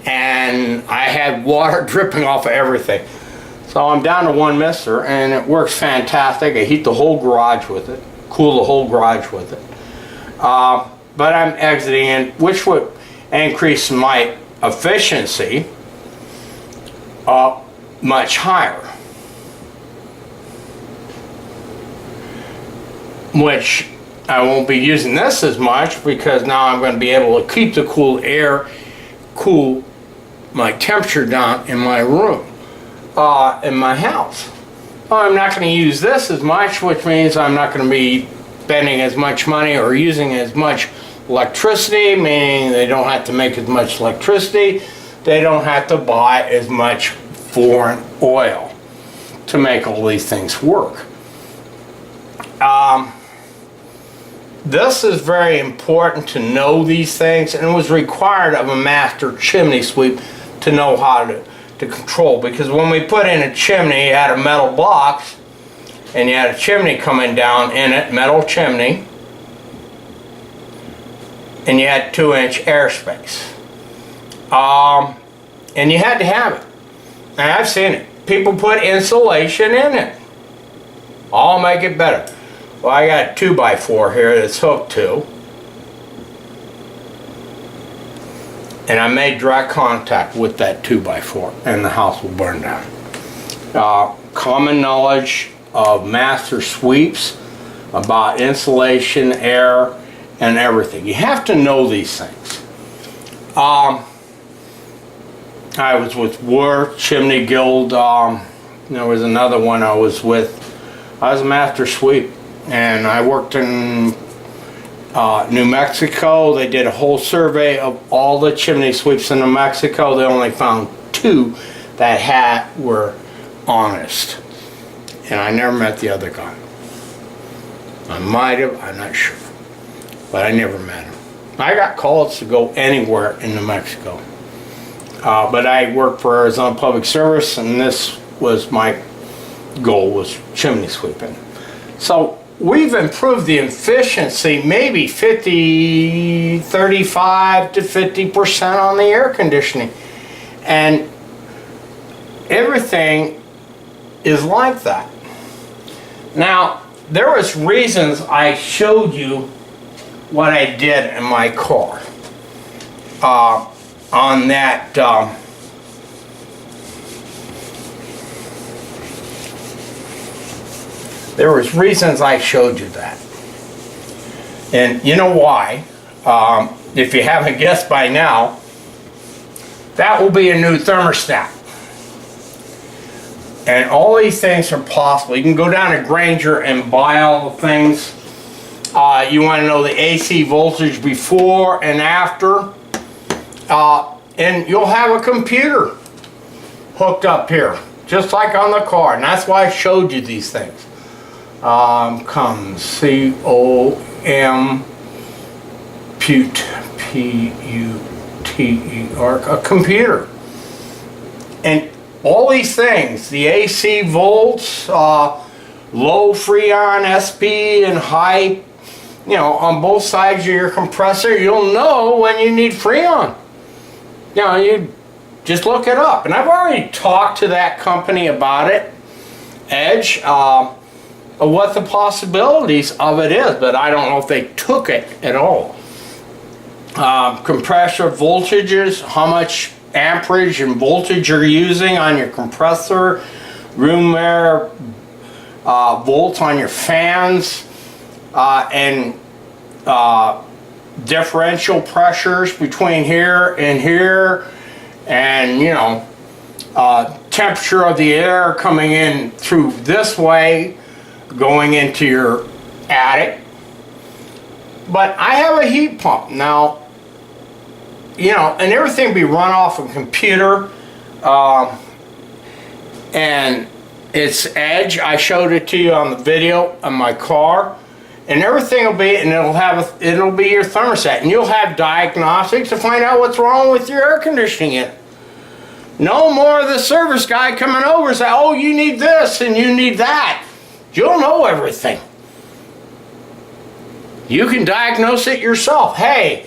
And I had water dripping off of everything. So I'm down to one mister, and it works fantastic. I heat the whole garage with it, cool the whole garage with it. But I'm exiting in, which would increase my efficiency much higher. Which I won't be using this as much, because now I'm going to be able to keep the cool air, cool my temperature down in my room, in my house. I'm not going to use this as much, which means I'm not going to be spending as much money or using as much electricity, meaning they don't have to make as much electricity. They don't have to buy as much foreign oil to make all these things work. This is very important to know these things, and it was required of a master chimney sweep to know how to control, because when we put in a chimney, you had a metal box and you had a chimney coming down in it, metal chimney, and you had 2-inch airspace, and you had to have it. And I've seen it. People put insulation in it. I'll make it better. Well, I got a 2x4 here that's hooked to, and I made direct contact with that 2x4, and the house will burn down. Common knowledge of master sweeps about insulation, air, and everything. You have to know these things. I was with Worth Chimney Guild. There was another one I was with. I was a master sweep, and I worked in New Mexico. They did a whole survey of all the chimney sweeps in New Mexico. They only found 2 that were honest, and I never met the other guy. I might have, I'm not sure, but I never met him. I got calls to go anywhere in New Mexico, but I worked for Arizona Public Service, and this was my goal, was chimney sweeping. So we've improved the efficiency maybe 35 to 50% on the air conditioning, and everything is like that. Now, there was reasons I showed you what I did in my car on that there was reasons I showed you that, and you know why. If you haven't guessed by now, that will be a new thermostat. And all these things are possible. You can go down to Granger and buy all the things. You want to know the AC voltage before and after. And you'll have a computer hooked up here, just like on the car. And that's why I showed you these things. COM, C-O-M, P-U-T-E-R, a computer. And all these things, the AC volts, low Freon, SP, and high, on both sides of your compressor, you'll know when you need Freon. You just look it up. And I've already talked to that company about it, Edge, of what the possibilities of it is, but I don't know if they took it at all. Compressor voltages, how much amperage and voltage you're using on your compressor, room air, volts on your fans, and differential pressures between here, and temperature of the air coming in through this way, going into your attic. But I have a heat pump now, and everything be run off a computer, and it's Edge. I showed it to you on the video on my car, and everything will be, and it'll be your thermostat, and you'll have diagnostics to find out what's wrong with your air conditioning unit. No more of the service guy coming over and say, oh, you need this and you need that. You'll know everything. You can diagnose it yourself. Hey,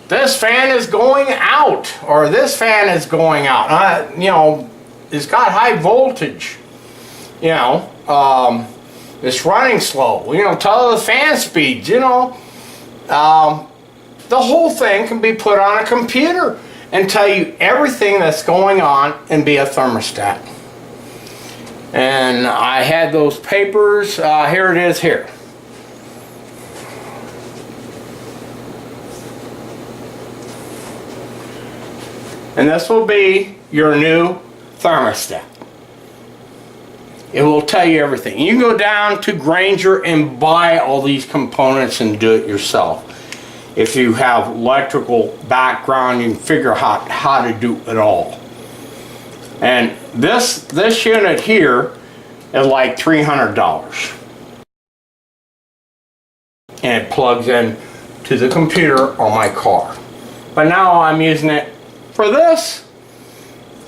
this fan is going out, or this fan is going out. You know, it's got high voltage. You know, it's running slow. You know, tell the fan speeds. You know, the whole thing can be put on a computer and tell you everything that's going on and be a thermostat. And I had those papers. Here it is here. And this will be your new thermostat. It will tell you everything. You can go down to Grainger and buy all these components and do it yourself. If you have electrical background, you can figure out how to do it all. And this unit here is like $300. And it plugs in to the computer on my car. But now I'm using it for this.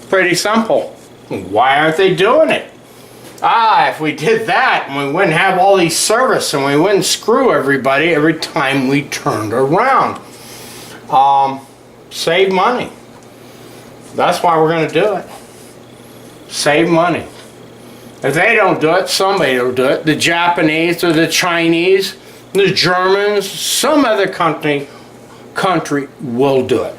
Pretty simple. Why aren't they doing it? If we did that, we wouldn't have all these service and we wouldn't screw everybody every time we turned around. Save money. That's why we're going to do it. Save money. If they don't do it, somebody will do it. The Japanese or the Chinese, the Germans, some other country will do it.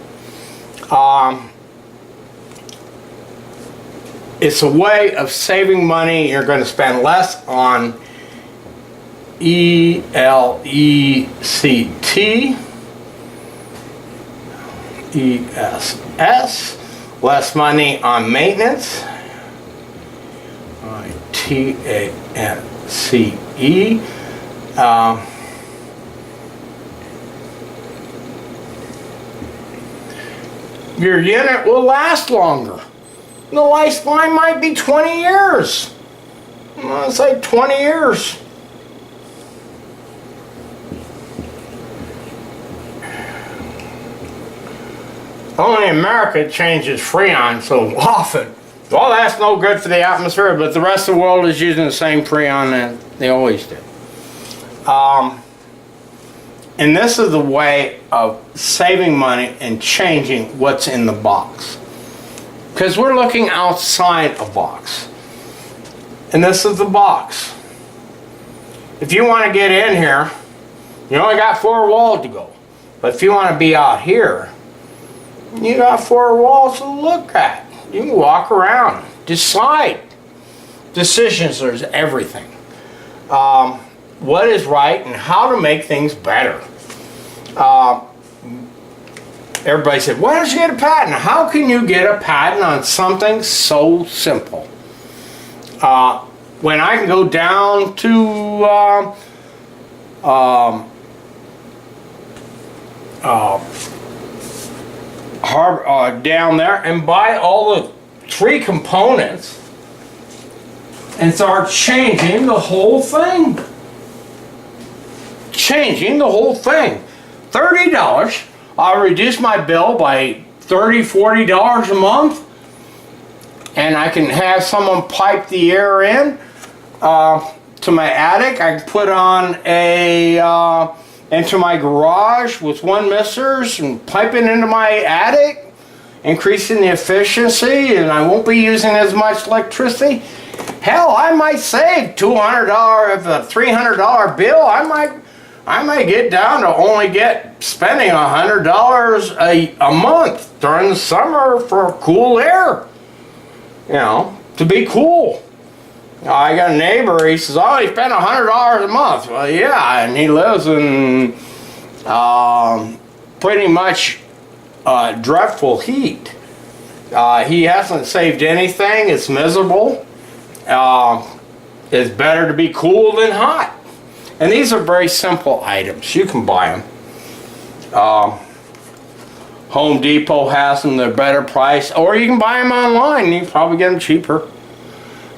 It's a way of saving money. You're going to spend less on ELECT, less money on maintenance, TANCE, your unit will last longer. The lifespan might be 20 years. Let's say 20 years. Only America changes Freon so often. Well, that's no good for the atmosphere, but the rest of the world is using the same Freon that they always do. And this is the way of saving money and changing what's in the box. Because we're looking outside a box. And this is the box. If you want to get in here, you only got 4 walls to go. But if you want to be out here, you got 4 walls to look at. You can walk around, decide. Decisions, there's everything. What is right and how to make things better. Everybody said, why don't you get a patent? How can you get a patent on something so simple? When I can go down to down there and buy all the 3 components and start changing the whole thing. Changing the whole thing. $30. I'll reduce my bill by $30, $40 a month, and I can have someone pipe the air in to my attic. I can put on into my garage with 1 misters and pipe it into my attic, increasing the efficiency, and I won't be using as much electricity. Hell, I might save $200 of a $300 bill. I might get down to only spending $100 a month during the summer for cool air. You know, to be cool. I got a neighbor, he says, oh, he spent $100 a month. Well, yeah, and he lives in pretty much dreadful heat. He hasn't saved anything. It's miserable. It's better to be cool than hot. And these are very simple items. You can buy them. Home Depot has them. They're better price. Or you can buy them online. You can probably get them cheaper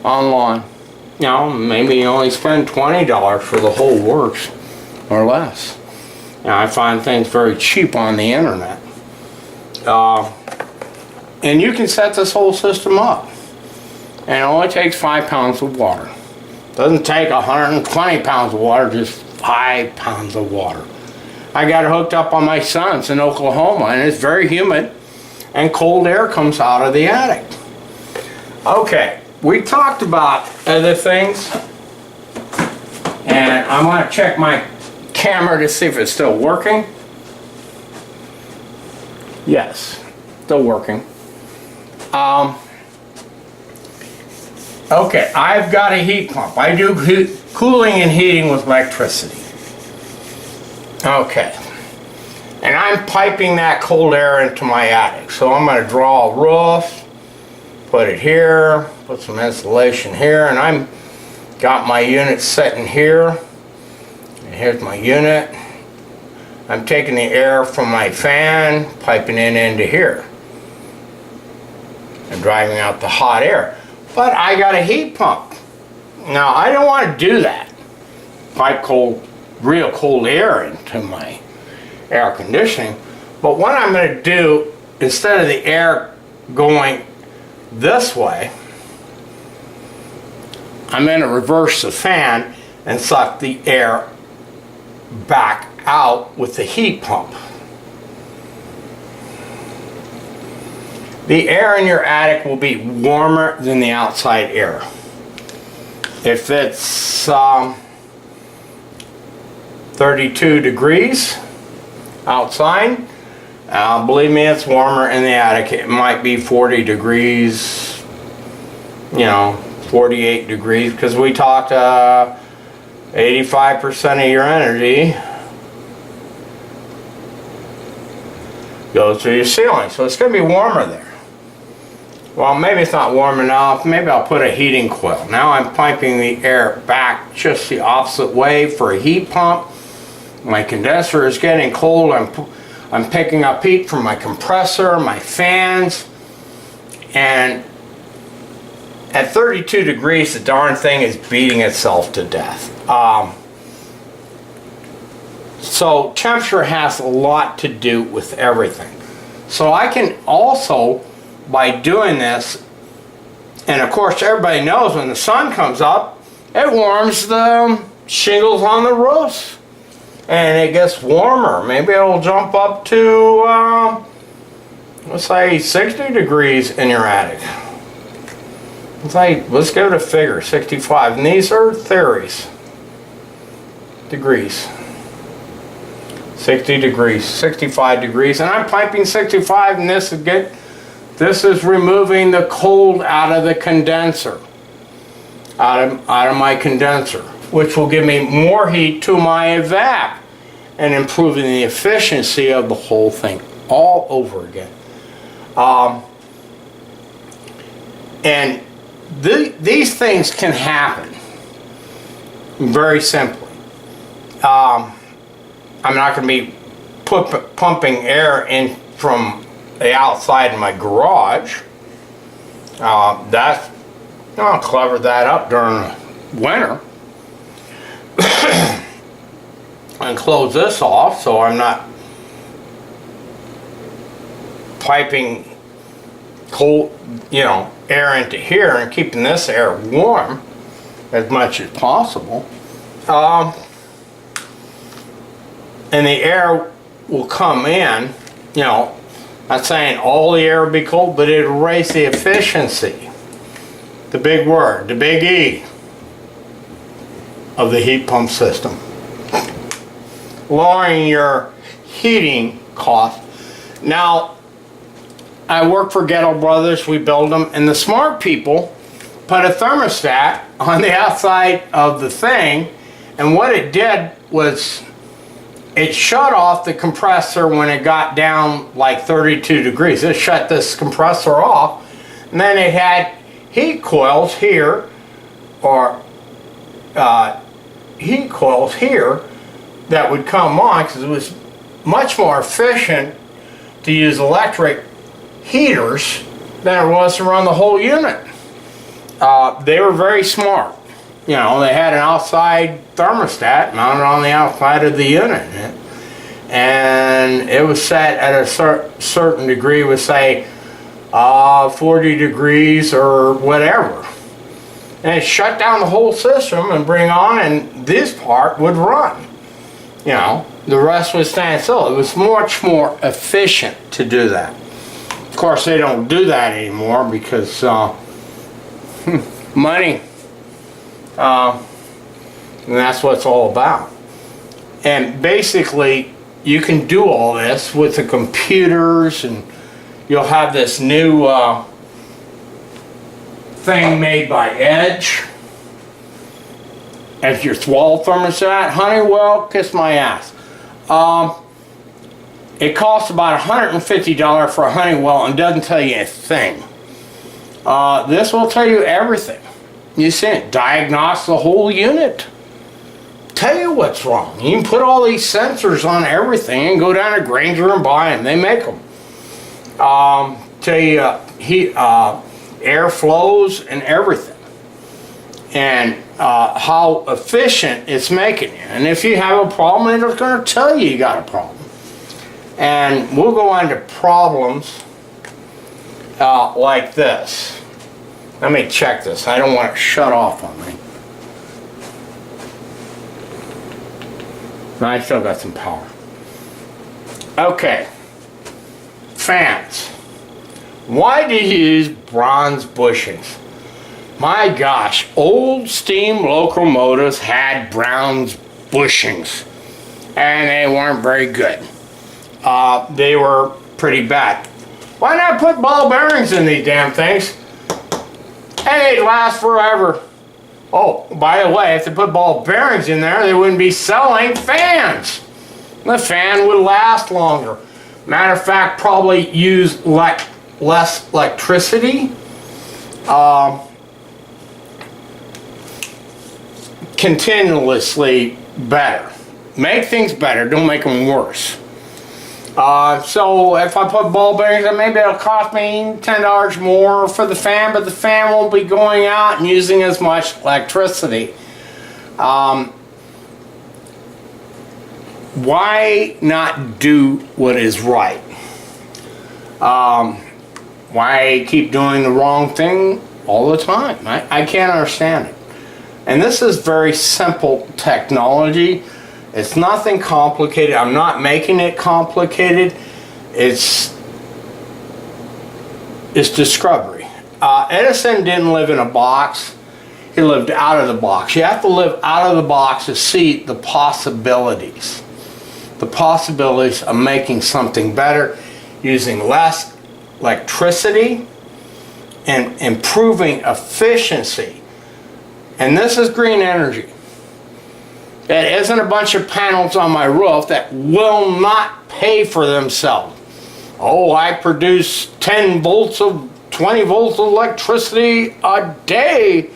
online. You know, maybe you only spend $20 for the whole works or less. You know, I find things very cheap on the internet. And you can set this whole system up. And it only takes 5 pounds of water. Doesn't take 120 pounds of water, just 5 pounds of water. I got it hooked up on my son's in Oklahoma, and it's very humid, and cold air comes out of the attic. Okay, we talked about other things, and I'm going to check my camera to see if it's still working. Yes, still working. Okay, I've got a heat pump. I do cooling and heating with electricity. Okay, and I'm piping that cold air into my attic. So I'm going to draw a roof, put it here, put some insulation here, and I'm got my unit sitting here. And here's my unit. I'm taking the air from my fan, piping it into here, and driving out the hot air. But I got a heat pump. Now I don't want to do that. Pipe real cold air into my air conditioning. But what I'm going to do, instead of the air going this way, I'm going to reverse the fan and suck the air back out with the heat pump. The air in your attic will be warmer than the outside air. If it's 32 degrees outside, believe me, it's warmer in the attic. It might be 40 degrees, 48 degrees, because we talked 85% of your energy goes through your ceiling, so it's going to be warmer there. Well, maybe it's not warm enough. Maybe I'll put a heating coil. Now I'm piping the air back just the opposite way for a heat pump. My condenser is getting cold. I'm picking up heat from my compressor, my fans, and at 32 degrees, the darn thing is beating itself to death. So temperature has a lot to do with everything. So I can also, by doing this, and of course everybody knows when the sun comes up, it warms the shingles on the roofs. And it gets warmer. Maybe it'll jump up to, let's say 60 degrees in your attic. Let's give it a figure, 65. And these are theories. Degrees. 60 degrees, 65 degrees. And I'm piping 65, and this is removing the cold out of the condenser. Out of my condenser, which will give me more heat to my evap and improving the efficiency of the whole thing all over again. And these things can happen very simply. I'm not going to be pumping air in from the outside in my garage. I'll cover that up during the winter and close this off so I'm not piping cold, air into here and keeping this air warm as much as possible. And the air will come in, not saying all the air will be cold, but it'll raise the efficiency. The big word, the big E of the heat pump system. Lowering your heating cost. Now, I work for Gettle Brothers, we build them, and the smart people put a thermostat on the outside of the thing, and what it did was it shut off the compressor when it got down like 32 degrees. It shut this compressor off, and then it had heat coils here, or heat coils here that would come on, because it was much more efficient to use electric heaters than it was to run the whole unit. They were very smart. They had an outside thermostat mounted on the outside of the unit, and it was set at a certain degree, would say 40 degrees or whatever. And shut down the whole system and bring on, and this part would run. You know, the rest would stand still. It was much more efficient to do that. Of course, they don't do that anymore because money. And that's what it's all about. And basically, you can do all this with the computers, and you'll have this new thing made by Edge as your wall thermostat. Honeywell, kiss my ass. It costs about $150 for a Honeywell and doesn't tell you a thing. This will tell you everything. You see it, diagnose the whole unit. Tell you what's wrong. You can put all these sensors on everything and go down to Grainger and buy them. They make them. Tell you heat, air flows and everything. And how efficient it's making you. And if you have a problem, it's going to tell you got a problem. And we'll go on to problems like this. Let me check this. I don't want it to shut off on me. I still got some power. Okay. Fans. Why do you use bronze bushings? My gosh, old steam locomotives had bronze bushings. And they weren't very good. They were pretty bad. Why not put ball bearings in these damn things? And they'd last forever. Oh, by the way, if they put ball bearings in there, they wouldn't be selling fans. The fan would last longer. Matter of fact, probably use less electricity. Continuously better. Make things better, don't make them worse. So if I put ball bearings in, maybe it'll cost me $10 more for the fan, but the fan won't be going out and using as much electricity. Why not do what is right? Why keep doing the wrong thing all the time? I can't understand it. And this is very simple technology. It's nothing complicated. I'm not making it complicated. It's discovery. Edison didn't live in a box. He lived out of the box. You have to live out of the box to see the possibilities. The possibilities of making something better, using less electricity, and improving efficiency. And this is green energy. It isn't a bunch of panels on my roof that will not pay for themselves. Oh, I produce 20 volts of electricity a day,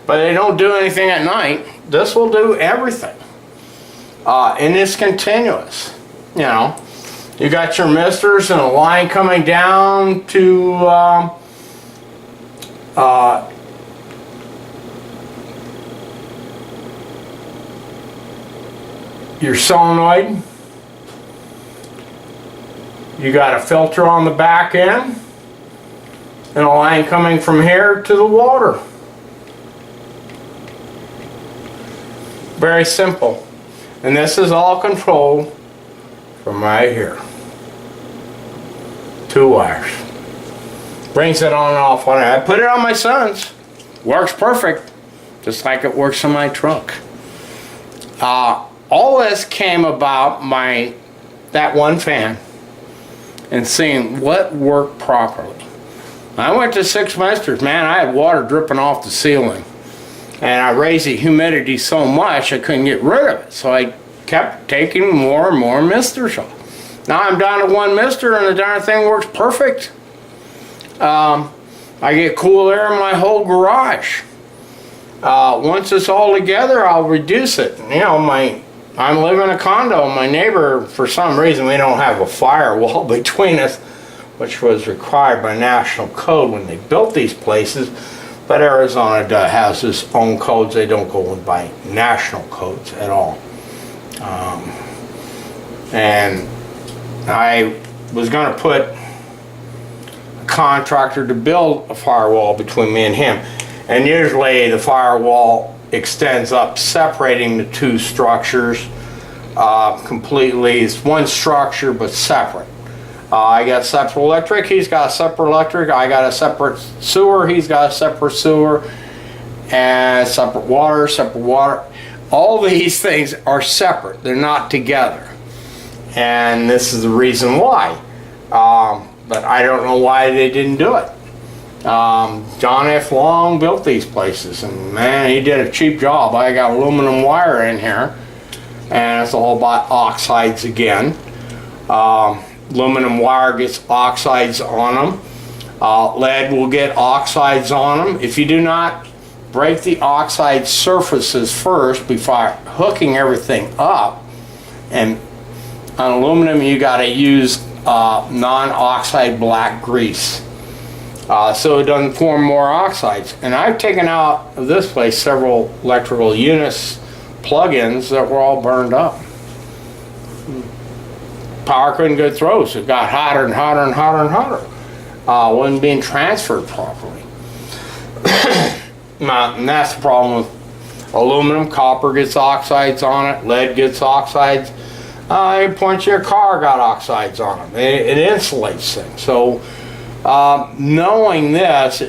but they don't do anything at night. This will do everything. And it's continuous. You know, you got your misters and a line coming down to your solenoid. You got a filter on the back end and a line coming from here to the water. Very simple. And this is all controlled from right here. 2 wires. Brings it on and off on it. I put it on my son's. Works perfect. Just like it works on my truck. All this came about that one fan and seeing what worked properly. I went to 6 misters, man, I had water dripping off the ceiling. And I raised the humidity so much I couldn't get rid of it. So I kept taking more and more misters off. Now I'm down to 1 mister and the darn thing works perfect. I get cool air in my whole garage. Once it's all together, I'll reduce it. You know, I'm living in a condo. My neighbor, for some reason, we don't have a firewall between us, which was required by national code when they built these places. But Arizona has its own codes. They don't go by national codes at all. And I was going to put a contractor to build a firewall between me and him. And usually the firewall extends up, separating the two structures completely. It's one structure but separate. I got separate electric, he's got a separate electric, I got a separate sewer, he's got a separate sewer, and separate water, separate water. All these things are separate, they're not together. And this is the reason why. But I don't know why they didn't do it. John F. Long built these places, and man, he did a cheap job. I got aluminum wire in here, and it's all about oxides again. Aluminum wire gets oxides on them. Lead will get oxides on them. If you do not break the oxide surfaces first before hooking everything up, and on aluminum you got to use non-oxide black grease so it doesn't form more oxides. And I've taken out of this place several electrical units, plug-ins that were all burned up. Power couldn't go through, so it got hotter and hotter and hotter and hotter. Wasn't being transferred properly. And that's the problem with aluminum. Copper gets oxides on it, lead gets oxides. A punch your car got oxides on them. It insulates things. So knowing this,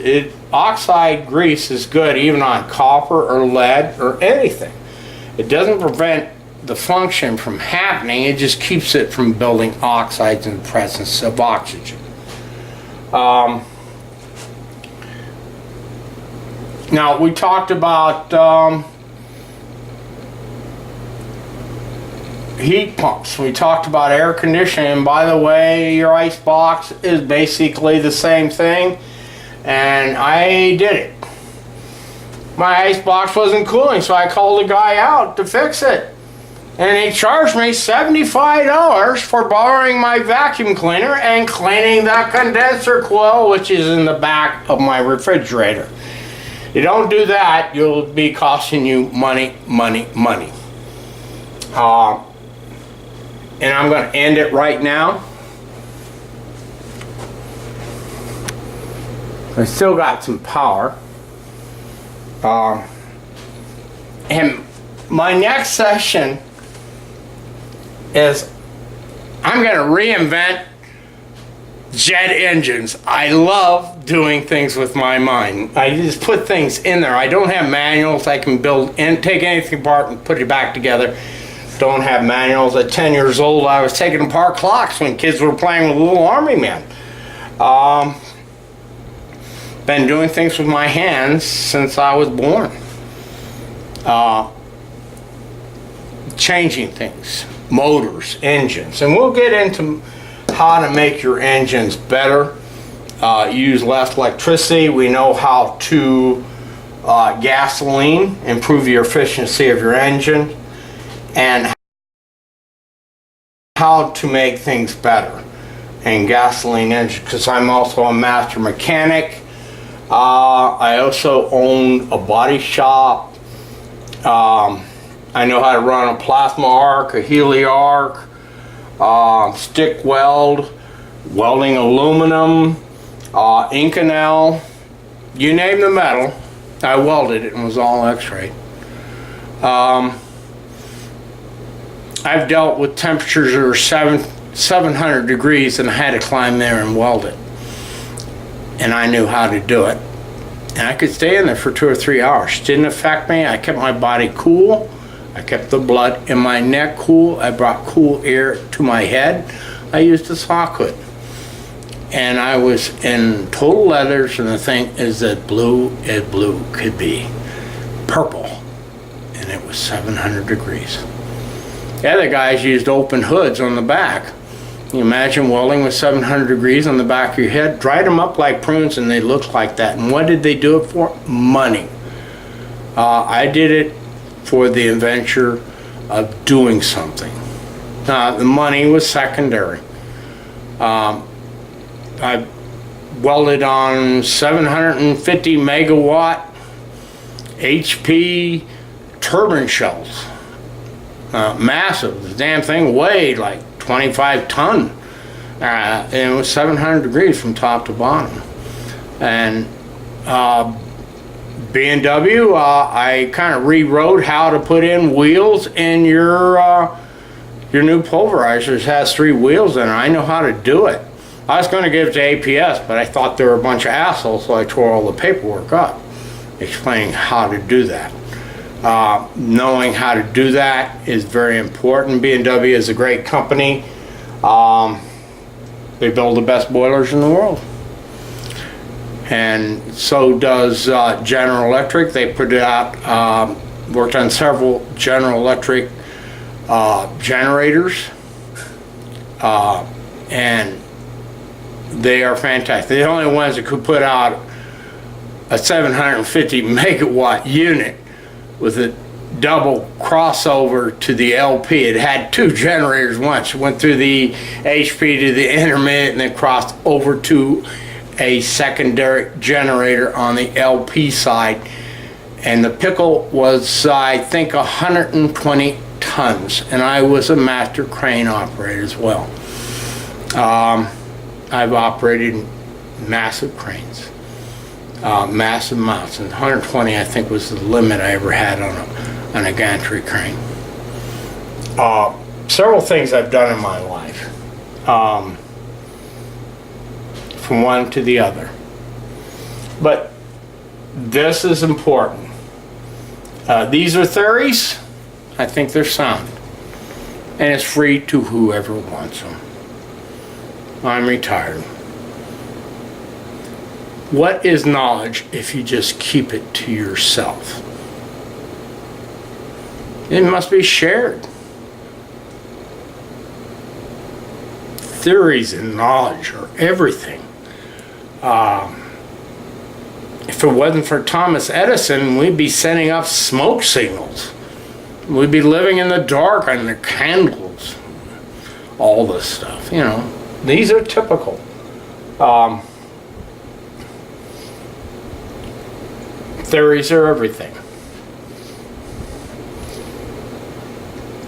oxide grease is good even on copper or lead or anything. It doesn't prevent the function from happening, it just keeps it from building oxides in the presence of oxygen. Now we talked about heat pumps. We talked about air conditioning, and by the way, your ice box is basically the same thing, and I did it. My ice box wasn't cooling, so I called a guy out to fix it. And he charged me $75 for borrowing my vacuum cleaner and cleaning the condenser coil, which is in the back of my refrigerator. You don't do that, you'll be costing you money, money, money. And I'm going to end it right now. I still got some power. And my next session is I'm going to reinvent jet engines. I love doing things with my mind. I just put things in there. I don't have manuals. I can build and take anything apart and put it back together. Don't have manuals. At 10 years old, I was taking apart clocks when kids were playing with little army men. Been doing things with my hands since I was born. Changing things, motors, engines, and we'll get into how to make your engines better, use less electricity. We know how to gasoline, improve your efficiency of your engine, and how to make things better in gasoline engine, because I'm also a master mechanic. I also own a body shop. I know how to run a plasma arc, a Healy arc, stick weld, welding aluminum, Inconel, you name the metal. I welded it and it was all x-ray. I've dealt with temperatures that are 700 degrees and I had to climb there and weld it. And I knew how to do it. And I could stay in there for 2 or 3 hours. Didn't affect me. I kept my body cool. I kept the blood in my neck cool. I brought cool air to my head. I used a sock hood. And I was in total leathers, and the thing is that blue as blue could be. Purple. And it was 700 degrees. The other guys used open hoods on the back. Can you imagine welding with 700 degrees on the back of your head? Dried them up like prunes and they looked like that. And what did they do it for? Money. I did it for the adventure of doing something. The money was secondary. I welded on 750 megawatt HP turbine shells. Massive. The damn thing weighed like 25 ton. And it was 700 degrees from top to bottom. And B&W, I kind of rewrote how to put in wheels in your new pulverizers. Has 3 wheels in it. I know how to do it. I was going to give it to APS, but I thought they were a bunch of assholes, so I tore all the paperwork up explaining how to do that. Knowing how to do that is very important. B&W is a great company. They build the best boilers in the world. And so does General Electric. They put out, worked on several General Electric generators. And they are fantastic. They're the only ones that could put out a 750 megawatt unit with a double crossover to the LP. It had 2 generators once. It went through the HP to the intermittent and then crossed over to a secondary generator on the LP side. And the pickle was, I think, 120 tons. And I was a master crane operator as well. I've operated massive cranes, massive amounts, and 120 I think was the limit I ever had on a gantry crane. Several things I've done in my life, from one to the other. But this is important. These are theories. I think they're sound. And it's free to whoever wants them. I'm retired. What is knowledge if you just keep it to yourself? It must be shared. Theories and knowledge are everything. If it wasn't for Thomas Edison, we'd be sending up smoke signals. We'd be living in the dark under candles. All this stuff, you know. These are typical. Theories are everything.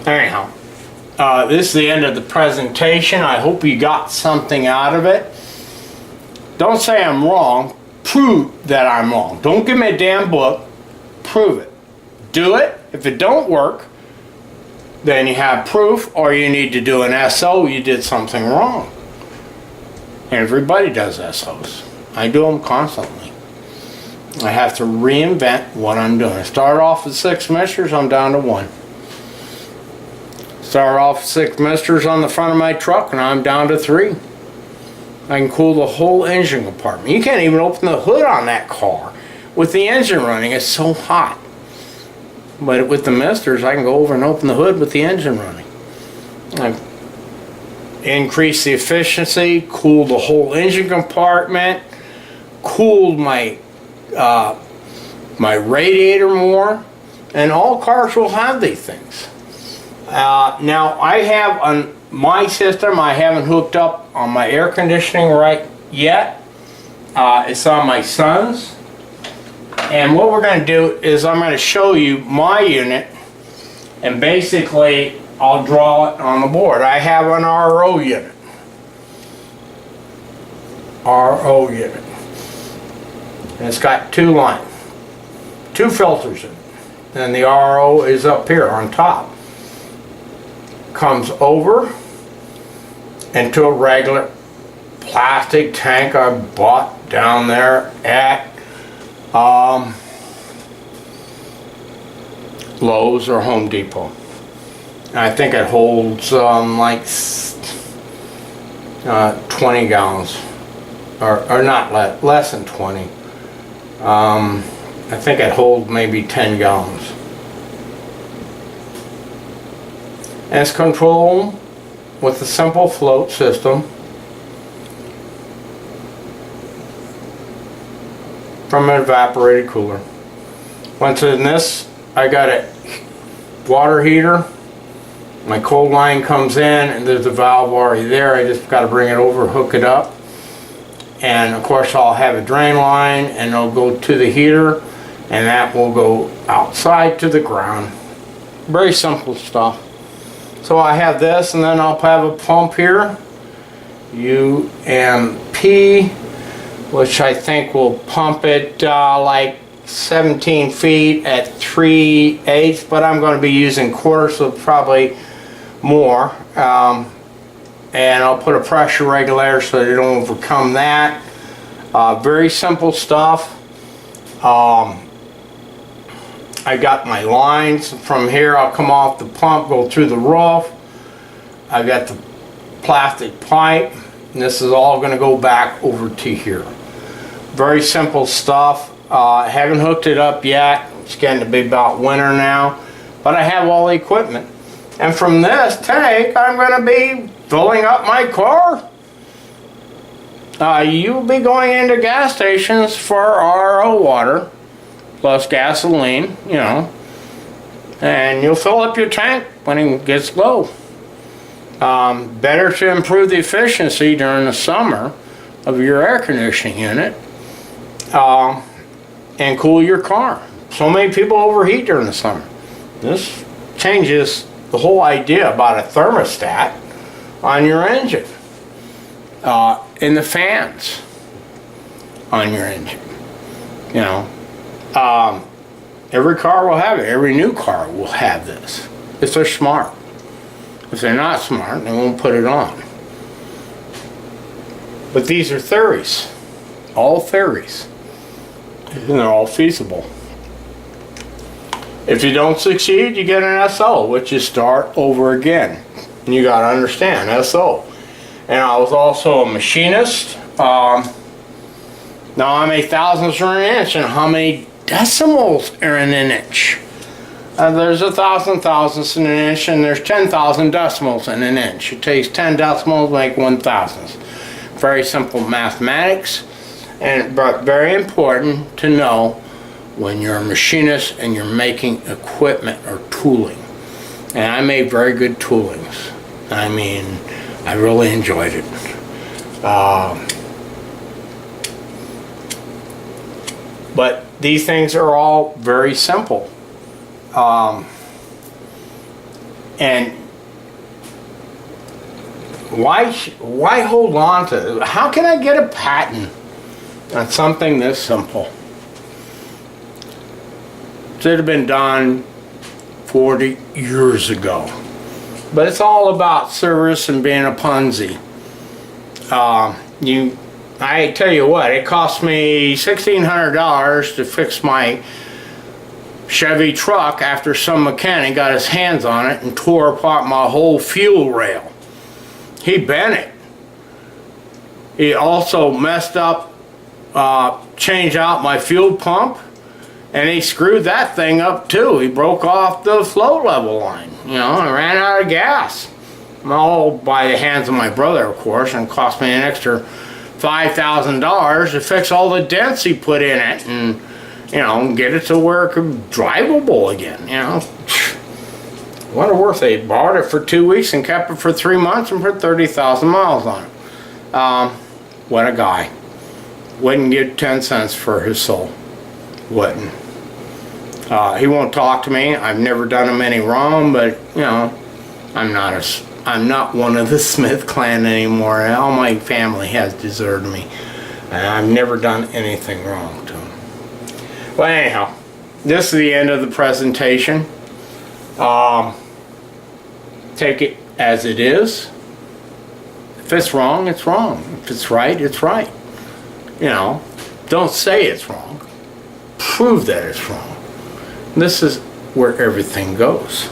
Anyhow, this is the end of the presentation. I hope you got something out of it. Don't say I'm wrong. Prove that I'm wrong. Don't give me a damn book. Prove it. Do it. If it don't work, then you have proof, or you need to do an SO. You did something wrong. Everybody does SOs. I do them constantly. I have to reinvent what I'm doing. I start off with 6 misters, I'm down to 1. Start off with 6 misters on the front of my truck, and I'm down to 3. I can cool the whole engine compartment. You can't even open the hood on that car with the engine running. It's so hot. But with the misters, I can go over and open the hood with the engine running. I've increased the efficiency, cooled the whole engine compartment, cooled my my radiator more, and all cars will have these things. Now I have on my system, I haven't hooked up on my air conditioning right yet. It's on my son's. And what we're going to do is I'm going to show you my unit, and basically I'll draw it on the board. I have an RO unit. RO unit. And it's got 2 lines, 2 filters in it. And the RO is up here on top. Comes over into a regular plastic tank I bought down there at Lowe's or Home Depot. I think it holds like 20 gallons, or not less than 20. I think it holds maybe 10 gallons. And it's controlled with a simple float system from an evaporated cooler. Once in this, I got a water heater. My cold line comes in, and there's a valve already there. I just got to bring it over, hook it up. And of course I'll have a drain line, and it'll go to the heater, and that will go outside to the ground. Very simple stuff. So I have this, and then I'll have a pump here. UMP, which I think will pump it like 17 feet at 3/8, but I'm going to be using quarters, so probably more. And I'll put a pressure regulator so they don't overcome that. Very simple stuff. I got my lines from here. I'll come off the pump, go through the roof. I got the plastic pipe, and this is all going to go back over to here. Very simple stuff. I haven't hooked it up yet. It's getting to be about winter now, but I have all the equipment. And from this tank, I'm going to be filling up my car. You'll be going into gas stations for RO water plus gasoline, you know, and you'll fill up your tank when it gets low. Better to improve the efficiency during the summer of your air conditioning unit and cool your car. So many people overheat during the summer. This changes the whole idea about a thermostat on your engine. And the fans on your engine. You know, every car will have it. Every new car will have this if they're smart. If they're not smart, they won't put it on. But these are theories, all theories, and they're all feasible. If you don't succeed, you get an SO, which is start over again. And you got to understand SO. And I was also a machinist. Now how many thousandths are in an inch and how many decimals are in an inch? There's 1,000 thousandths in an inch and there's 10,000 decimals in an inch. It takes 10 decimals to make 1,000th. Very simple mathematics, but very important to know when you're a machinist and you're making equipment or tooling. And I made very good toolings. I mean, I really enjoyed it. But these things are all very simple. And why hold on to, how can I get a patent on something this simple? Should have been done 40 years ago. But it's all about service and being a Ponzi. I tell you what, it cost me $1,600 to fix my Chevy truck after some mechanic got his hands on it and tore apart my whole fuel rail. He bent it. He also messed up, changed out my fuel pump, and he screwed that thing up too. He broke off the flow level line, you know, and ran out of gas. All by the hands of my brother, of course, and cost me an extra $5,000 to fix all the dents he put in it and, you know, get it to where it could be drivable again, you know. What a worth. They bought it for 2 weeks and kept it for 3 months and put 30,000 miles on it. What a guy. Wouldn't give 10 cents for his soul. Wouldn't. He won't talk to me. I've never done him any wrong, but, you know, I'm not one of the Smith clan anymore. All my family has deserted me. And I've never done anything wrong to them. Well, anyhow, this is the end of the presentation. Take it as it is. If it's wrong, it's wrong. If it's right, it's right. You know, don't say it's wrong. Prove that it's wrong. This is where everything goes.